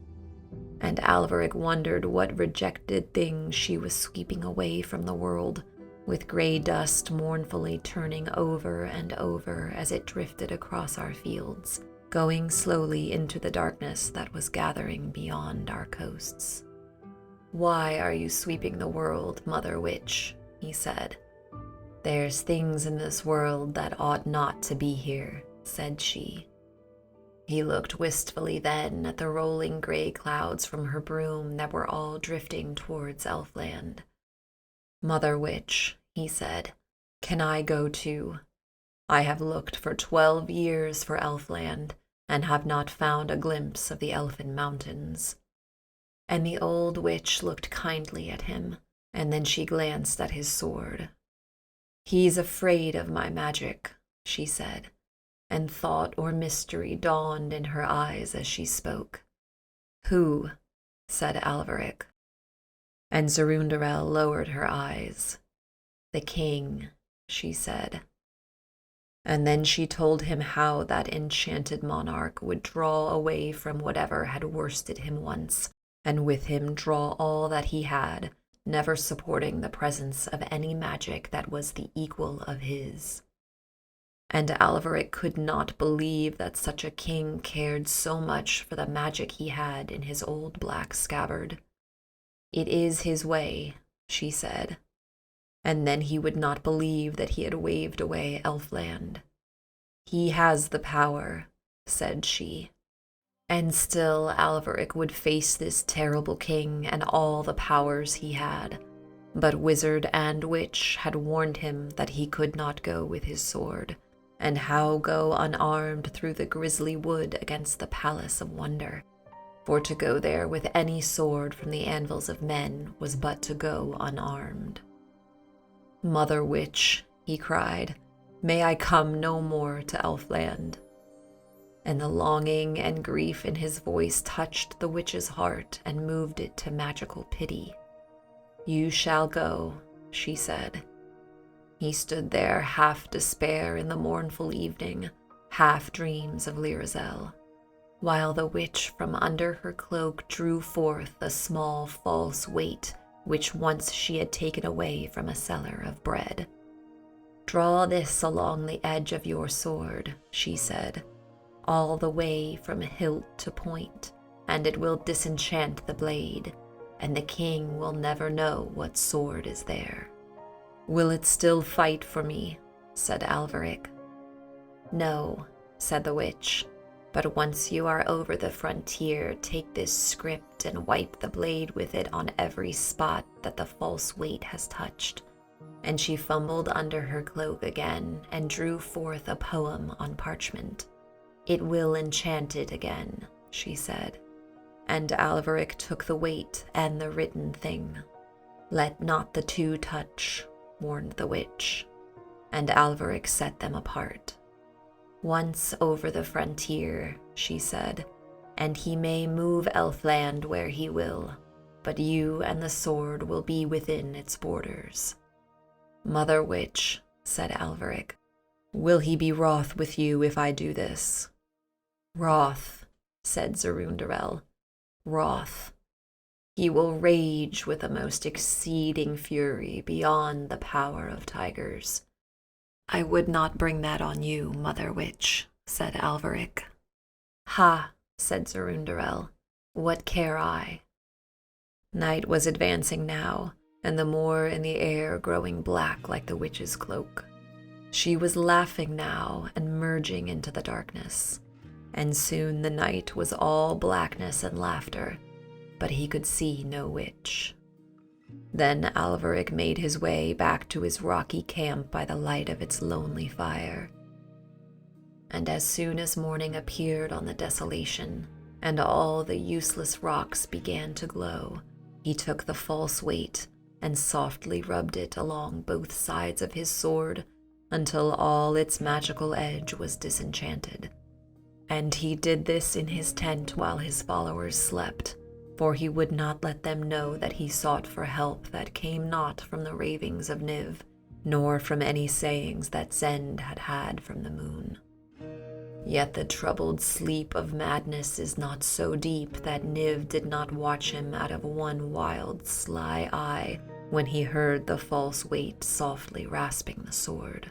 and Alveric wondered what rejected things she was sweeping away from the world, with gray dust mournfully turning over and over as it drifted across our fields, going slowly into the darkness that was gathering beyond our coasts. "Why are you sweeping the world, Mother Witch?" he said. "There's things in this world that ought not to be here," said she. He looked wistfully then at the rolling gray clouds from her broom that were all drifting towards Elfland. "Mother Witch," he said, "can I go too? I have looked for 12 years for Elfland, and have not found a glimpse of the Elfin Mountains." And the old witch looked kindly at him, and then she glanced at his sword. "He's afraid of my magic," she said, and thought or mystery dawned in her eyes as she spoke. "Who?" said Alveric. And Zerundarel lowered her eyes. "The king," she said. And then she told him how that enchanted monarch would draw away from whatever had worsted him once, and with him draw all that he had, never supporting the presence of any magic that was the equal of his. And Alveric could not believe that such a king cared so much for the magic he had in his old black scabbard. "It is his way," she said, and then he would not believe that he had waved away Elfland. "He has the power," said she. And still Alveric would face this terrible king and all the powers he had, but wizard and witch had warned him that he could not go with his sword, And how go unarmed through the grisly wood against the palace of wonder? For to go there with any sword from the anvils of men was but to go unarmed. Mother witch, he cried, may I come no more to Elfland. And the longing and grief in his voice touched the witch's heart and moved it to magical pity. You shall go, she said. He stood there, half despair in the mournful evening, half dreams of Lirazel, while the witch from under her cloak drew forth a small false weight which once she had taken away from a cellar of bread. Draw this along the edge of your sword, she said, all the way from hilt to point, and it will disenchant the blade, and the king will never know what sword is there. Will it still fight for me? Said Alveric. No, said the witch, but once you are over the frontier, take this script and wipe the blade with it on every spot that the false weight has touched. And she fumbled under her cloak again and drew forth a poem on parchment. It will enchant it again, she said. And Alveric took the weight and the written thing. Let not the two touch, warned the witch, and Alveric set them apart. Once over the frontier, she said, and he may move Elfland where he will, but you and the sword will be within its borders. Mother witch, said Alveric, will he be wroth with you if I do this? Wroth, said Zerundarel, wroth. He will rage with a most exceeding fury beyond the power of tigers. I would not bring that on you, Mother Witch, said Alveric. Ha, said Zerundarel, what care I? Night was advancing now, and the moor in the air growing black like the witch's cloak. She was laughing now and merging into the darkness, and soon the night was all blackness and laughter, but he could see no witch. Then Alveric made his way back to his rocky camp by the light of its lonely fire. And as soon as morning appeared on the desolation, and all the useless rocks began to glow, he took the false weight and softly rubbed it along both sides of his sword until all its magical edge was disenchanted. And he did this in his tent while his followers slept, for he would not let them know that he sought for help that came not from the ravings of Niv, nor from any sayings that Zend had had from the moon. Yet the troubled sleep of madness is not so deep that Niv did not watch him out of one wild, sly eye when he heard the false weight softly rasping the sword.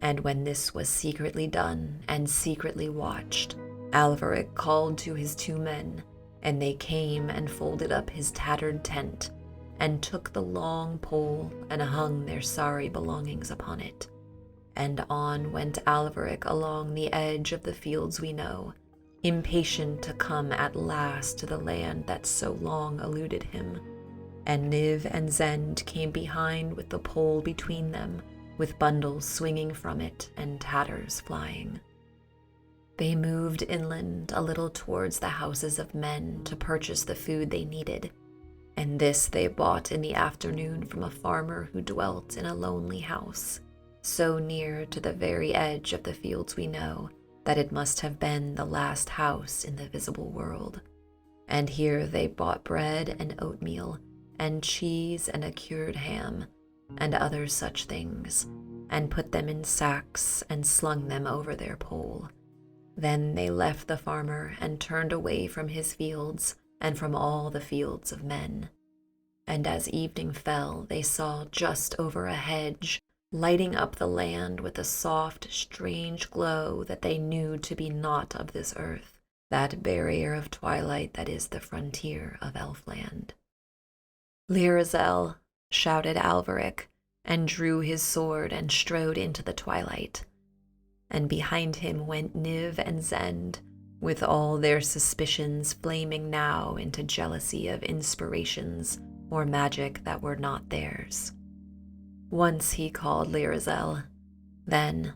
And when this was secretly done and secretly watched, Alveric called to his two men, and they came and folded up his tattered tent, and took the long pole and hung their sorry belongings upon it. And on went Alveric along the edge of the fields we know, impatient to come at last to the land that so long eluded him. And Niv and Zend came behind with the pole between them, with bundles swinging from it and tatters flying. They moved inland a little towards the houses of men to purchase the food they needed, and this they bought in the afternoon from a farmer who dwelt in a lonely house, so near to the very edge of the fields we know that it must have been the last house in the visible world. And here they bought bread and oatmeal, and cheese and a cured ham, and other such things, and put them in sacks and slung them over their pole. Then they left the farmer and turned away from his fields and from all the fields of men. And as evening fell, they saw just over a hedge, lighting up the land with a soft, strange glow that they knew to be not of this earth, that barrier of twilight that is the frontier of Elfland. Lirazel, shouted Alveric, and drew his sword and strode into the twilight. And behind him went Niv and Zend, with all their suspicions flaming now into jealousy of inspirations or magic that were not theirs. Once he called Lirazel, then,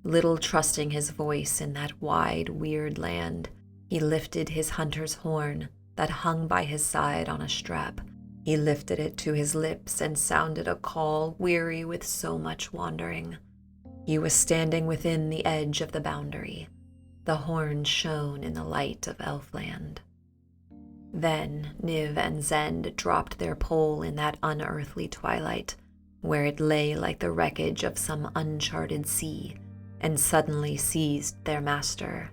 Little trusting his voice in that wide, weird land, he lifted his hunter's horn that hung by his side on a strap. He lifted it to his lips and sounded a call weary with so much wandering. He was standing within the edge of the boundary. The horn shone in the light of Elfland. Then Niv and Zend dropped their pole in that unearthly twilight, where it lay like the wreckage of some uncharted sea, and suddenly seized their master.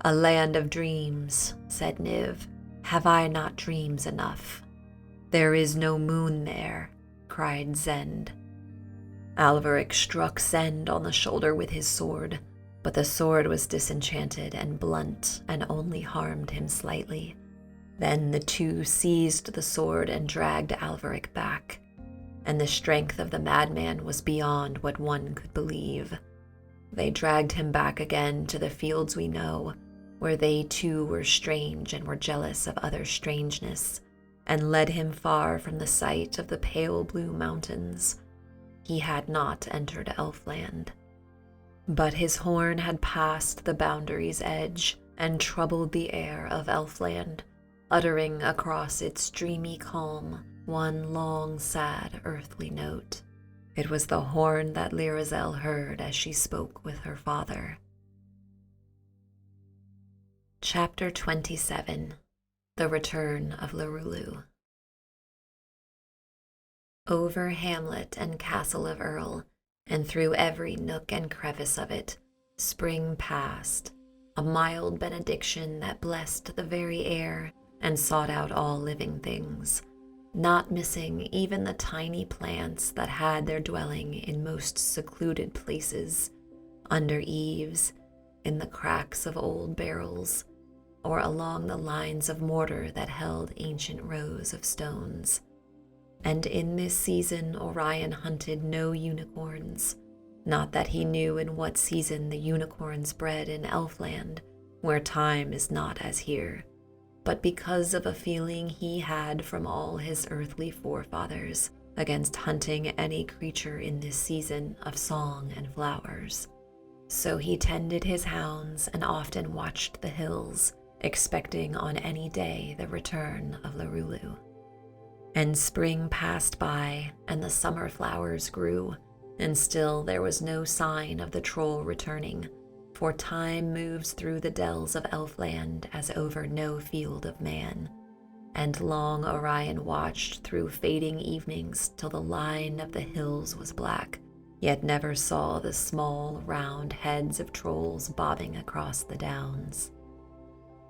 "A land of dreams," said Niv. "Have I not dreams enough?" "There is no moon there," cried Zend. Alveric struck Zend on the shoulder with his sword, but the sword was disenchanted and blunt and only harmed him slightly. Then the two seized the sword and dragged Alveric back, and the strength of the madman was beyond what one could believe. They dragged him back again to the fields we know, where they too were strange and were jealous of other strangeness, and led him far from the sight of the pale blue mountains. He had not entered Elfland. But his horn had passed the boundary's edge and troubled the air of Elfland, uttering across its dreamy calm one long, sad, earthly note. It was the horn that Lirazel heard as she spoke with her father. Chapter 27. The Return of Lurulu. Over hamlet and castle of Earl, and through every nook and crevice of it, spring passed, a mild benediction that blessed the very air and sought out all living things, not missing even the tiny plants that had their dwelling in most secluded places, under eaves, in the cracks of old barrels, or along the lines of mortar that held ancient rows of stones. And in this season Orion hunted no unicorns, not that he knew in what season the unicorns bred in Elfland, where time is not as here, but because of a feeling he had from all his earthly forefathers against hunting any creature in this season of song and flowers. So he tended his hounds and often watched the hills, expecting on any day the return of Lurulu. And spring passed by, and the summer flowers grew, and still there was no sign of the troll returning, for time moves through the dells of Elfland as over no field of man. And long Orion watched through fading evenings till the line of the hills was black, yet never saw the small, round heads of trolls bobbing across the downs.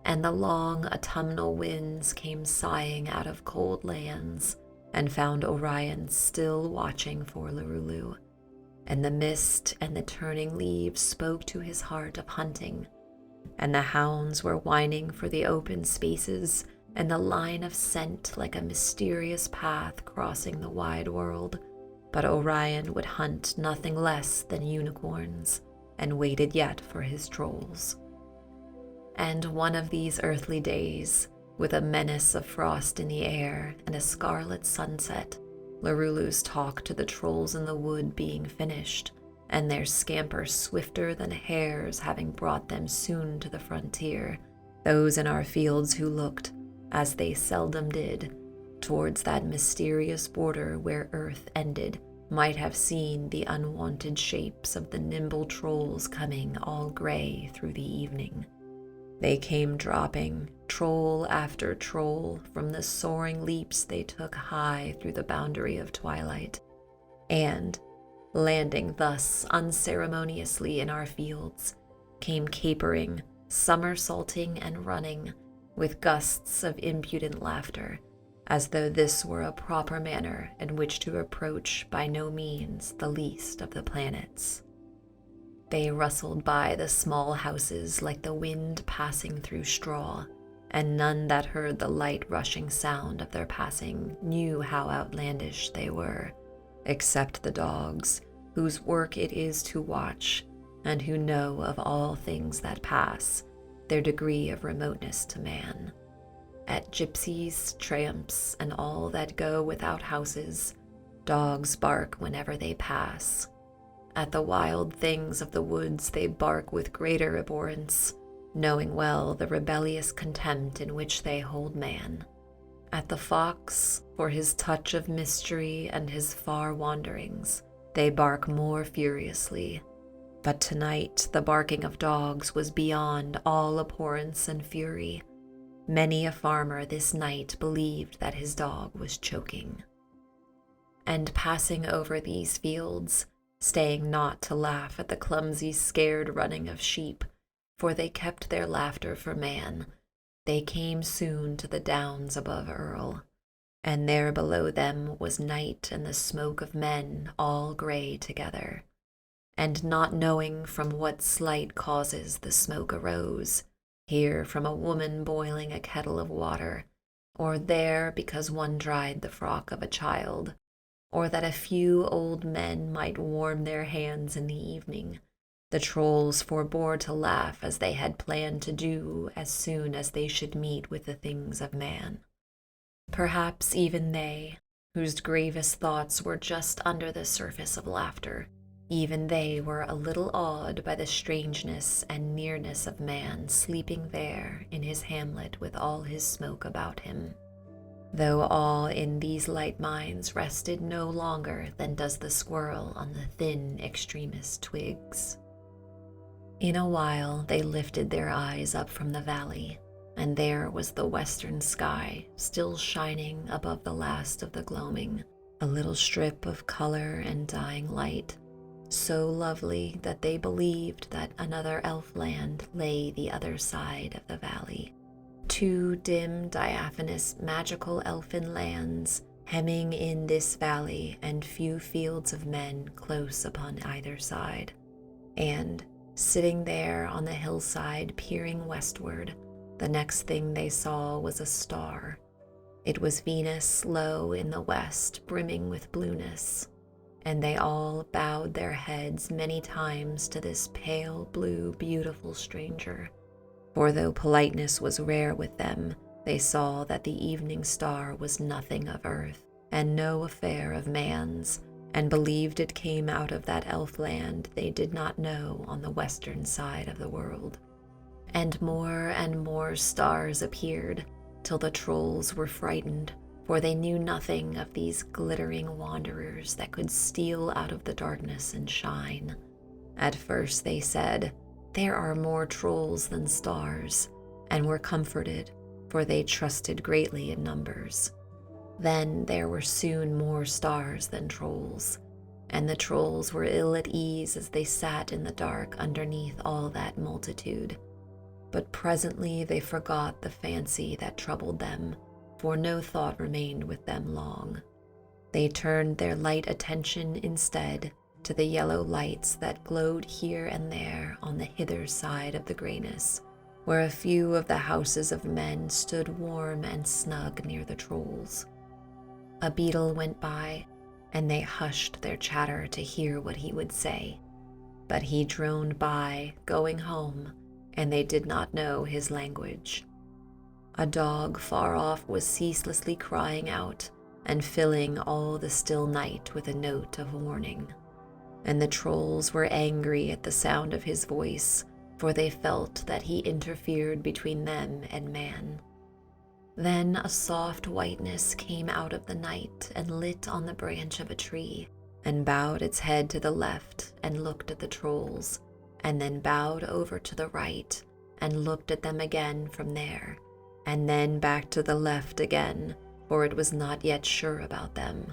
And the long autumnal winds came sighing out of cold lands, and found Orion still watching for Lurulu. And the mist and the turning leaves spoke to his heart of hunting, and the hounds were whining for the open spaces, and the line of scent like a mysterious path crossing the wide world. But Orion would hunt nothing less than unicorns, and waited yet for his trolls. And one of these earthly days, with a menace of frost in the air and a scarlet sunset, Lurulu's talk to the trolls in the wood being finished, and their scamper swifter than hares having brought them soon to the frontier, those in our fields who looked, as they seldom did, towards that mysterious border where earth ended, might have seen the unwonted shapes of the nimble trolls coming all gray through the evening. They came dropping, troll after troll, from the soaring leaps they took high through the boundary of twilight, and, landing thus unceremoniously in our fields, came capering, somersaulting and running, with gusts of impudent laughter, as though this were a proper manner in which to approach by no means the least of the planets. They rustled by the small houses like the wind passing through straw, and none that heard the light rushing sound of their passing knew how outlandish they were, except the dogs, whose work it is to watch, and who know of all things that pass, their degree of remoteness to man. At gypsies, tramps, and all that go without houses, dogs bark whenever they pass. At the wild things of the woods they bark with greater abhorrence, knowing well the rebellious contempt in which they hold man. At the fox, for his touch of mystery and his far wanderings, they bark more furiously. But tonight the barking of dogs was beyond all abhorrence and fury. Many a farmer this night believed that his dog was choking. And passing over these fields, staying not to laugh at the clumsy, scared running of sheep, for they kept their laughter for man, they came soon to the downs above Earl, and there below them was night and the smoke of men all grey together. And not knowing from what slight causes the smoke arose, here from a woman boiling a kettle of water, or there because one dried the frock of a child, or that a few old men might warm their hands in the evening, the trolls forbore to laugh as they had planned to do as soon as they should meet with the things of man. Perhaps even they, whose gravest thoughts were just under the surface of laughter, even they were a little awed by the strangeness and nearness of man sleeping there in his hamlet with all his smoke about him, though all in these light minds rested no longer than does the squirrel on the thin extremest twigs. In a while they lifted their eyes up from the valley, and there was the western sky still shining above the last of the gloaming, a little strip of color and dying light, so lovely that they believed that another elfland lay the other side of the valley. Two dim, diaphanous, magical elfin lands hemming in this valley, and few fields of men close upon either side. And, sitting there on the hillside peering westward, the next thing they saw was a star. It was Venus low in the west, brimming with blueness, and they all bowed their heads many times to this pale blue beautiful stranger. For though politeness was rare with them, they saw that the evening star was nothing of earth, and no affair of man's, and believed it came out of that elfland they did not know on the western side of the world. And more stars appeared, till the trolls were frightened, for they knew nothing of these glittering wanderers that could steal out of the darkness and shine. At first they said, "There are more trolls than stars," and were comforted, for they trusted greatly in numbers. Then there were soon more stars than trolls, and the trolls were ill at ease as they sat in the dark underneath all that multitude. But presently they forgot the fancy that troubled them, for no thought remained with them long. They turned their light attention instead to the yellow lights that glowed here and there on the hither side of the grayness, where a few of the houses of men stood warm and snug near the trolls. A beetle went by, and they hushed their chatter to hear what he would say. But he droned by, going home, and they did not know his language. A dog far off was ceaselessly crying out, and filling all the still night with a note of warning. And the trolls were angry at the sound of his voice, for they felt that he interfered between them and man. Then a soft whiteness came out of the night and lit on the branch of a tree, and bowed its head to the left and looked at the trolls, and then bowed over to the right and looked at them again from there, and then back to the left again, for it was not yet sure about them.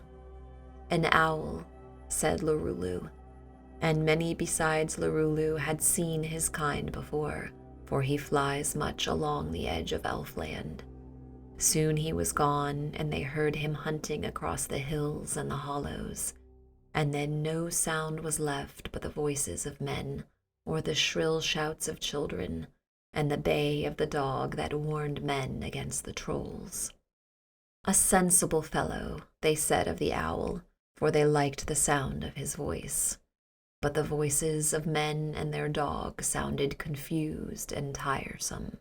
"An owl," said Lurulu, and many besides Lurulu had seen his kind before, for he flies much along the edge of Elfland. Soon he was gone, and they heard him hunting across the hills and the hollows, and then no sound was left but the voices of men, or the shrill shouts of children, and the bay of the dog that warned men against the trolls. "A sensible fellow," they said of the owl, for they liked the sound of his voice. But the voices of men and their dog sounded confused and tiresome.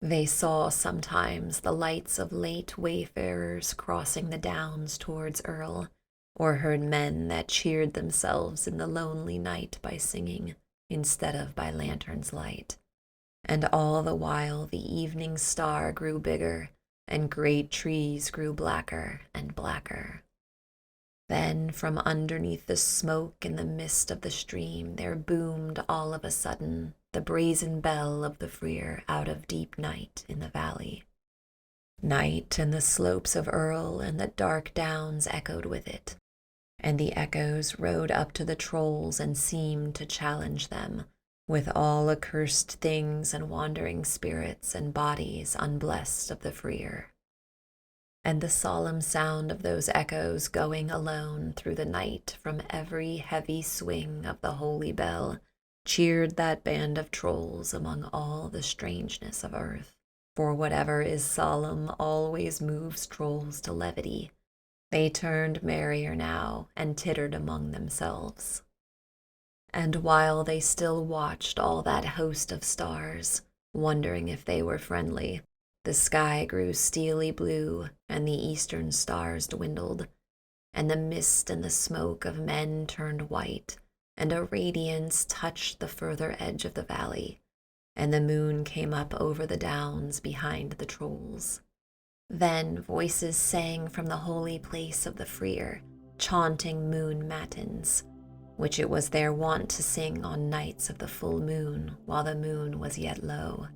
They saw sometimes the lights of late wayfarers crossing the downs towards Earl, or heard men that cheered themselves in the lonely night by singing instead of by lantern's light. And all the while the evening star grew bigger, and great trees grew blacker and blacker. Then from underneath the smoke and the mist of the stream there boomed all of a sudden the brazen bell of the Freer out of deep night in the valley. Night and the slopes of Earl and the dark downs echoed with it, and the echoes rode up to the trolls and seemed to challenge them, with all accursed things and wandering spirits and bodies unblessed of the Freer. And the solemn sound of those echoes going alone through the night from every heavy swing of the holy bell cheered that band of trolls among all the strangeness of earth. For whatever is solemn always moves trolls to levity. They turned merrier now and tittered among themselves. And while they still watched all that host of stars, wondering if they were friendly, the sky grew steely blue, and the eastern stars dwindled, and the mist and the smoke of men turned white, and a radiance touched the further edge of the valley, and the moon came up over the downs behind the trolls. Then voices sang from the holy place of the Freer, chaunting moon matins, which it was their wont to sing on nights of the full moon while the moon was yet low.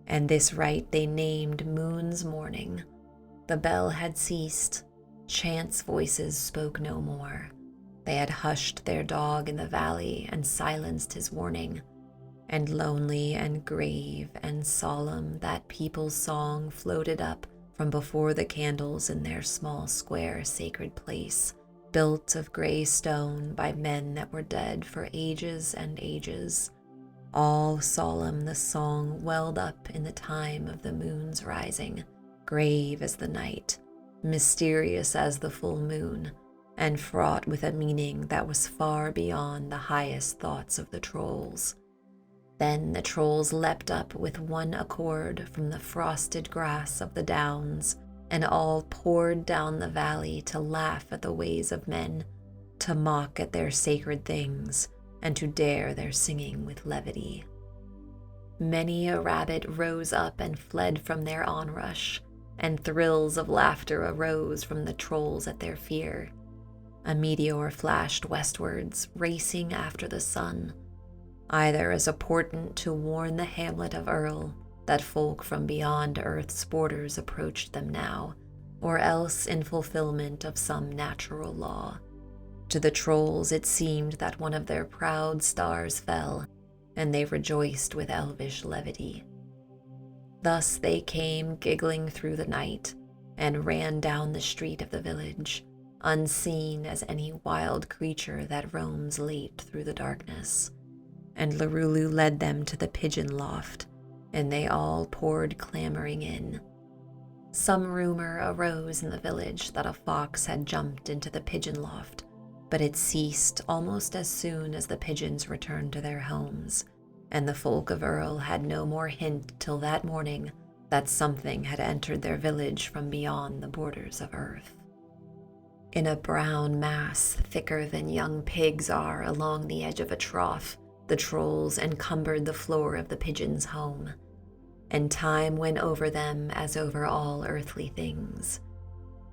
And this rite they named Moon's Morning. The bell had ceased, chance voices spoke no more. They had hushed their dog in the valley and silenced his warning, and lonely and grave and solemn that people's song floated up from before the candles in their small square sacred place, built of gray stone by men that were dead for ages and ages. All solemn the song welled up in the time of the moon's rising, grave as the night, mysterious as the full moon, and fraught with a meaning that was far beyond the highest thoughts of the trolls. Then the trolls leapt up with one accord from the frosted grass of the downs, and all poured down the valley to laugh at the ways of men, to mock at their sacred things, and to dare their singing with levity. Many a rabbit rose up and fled from their onrush, and thrills of laughter arose from the trolls at their fear. A meteor flashed westwards, racing after the sun, either as a portent to warn the hamlet of Earl that folk from beyond earth's borders approached them now, or else in fulfillment of some natural law. To the trolls it seemed that one of their proud stars fell, and they rejoiced with elvish levity. Thus they came giggling through the night, and ran down the street of the village, unseen as any wild creature that roams late through the darkness. And Lurulu led them to the pigeon loft, and they all poured clamoring in. Some rumor arose in the village that a fox had jumped into the pigeon loft, but it ceased almost as soon as the pigeons returned to their homes, and the folk of Earl had no more hint till that morning that something had entered their village from beyond the borders of earth. In a brown mass thicker than young pigs are along the edge of a trough, the trolls encumbered the floor of the pigeons' home, and time went over them as over all earthly things.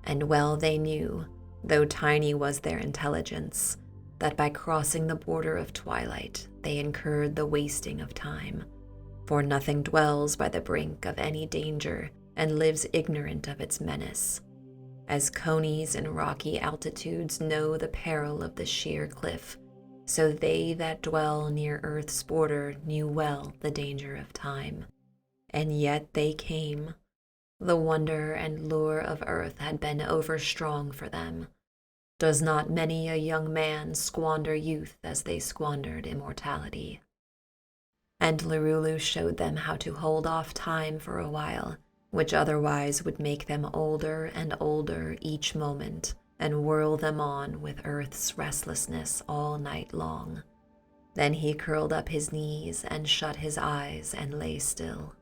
And well they knew, though tiny was their intelligence, that by crossing the border of twilight they incurred the wasting of time, for nothing dwells by the brink of any danger and lives ignorant of its menace. As conies in rocky altitudes know the peril of the sheer cliff, so they that dwell near earth's border knew well the danger of time. And yet they came. The wonder and lure of earth had been overstrong for them. Does not many a young man squander youth as they squandered immortality? And Lurulu showed them how to hold off time for a while, which otherwise would make them older and older each moment, and whirl them on with earth's restlessness all night long. Then he curled up his knees and shut his eyes and lay still.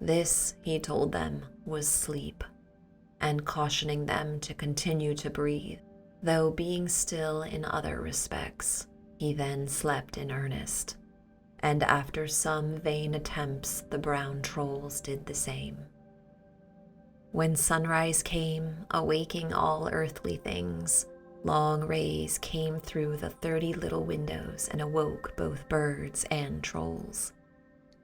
This, he told them, was sleep, and cautioning them to continue to breathe, Though being still in other respects, he then slept in earnest, and after some vain attempts the brown trolls did the same. When sunrise came, awaking all earthly things, long rays came through the 30 little windows and awoke both birds and trolls.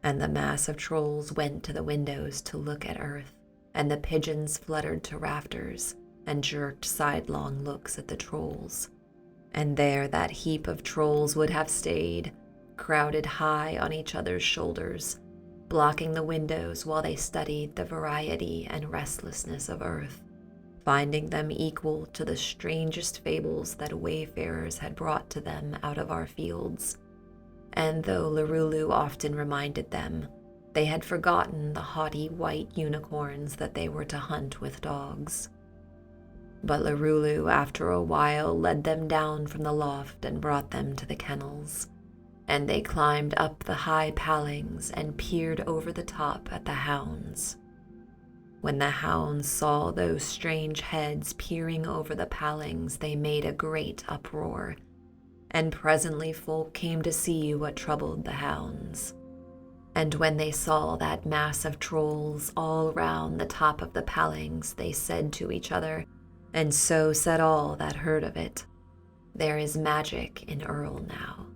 And the mass of trolls went to the windows to look at earth, and the pigeons fluttered to rafters and jerked sidelong looks at the trolls. And there that heap of trolls would have stayed, crowded high on each other's shoulders, blocking the windows while they studied the variety and restlessness of earth, finding them equal to the strangest fables that wayfarers had brought to them out of our fields. And though Lurulu often reminded them, they had forgotten the haughty white unicorns that they were to hunt with dogs. But Lurulu after a while led them down from the loft and brought them to the kennels, and they climbed up the high palings and peered over the top at the hounds. When the hounds saw those strange heads peering over the palings, they made a great uproar, and presently folk came to see what troubled the hounds. And when they saw that mass of trolls all round the top of the palings, they said to each other, and so said all that heard of it, "There is magic in Earl now."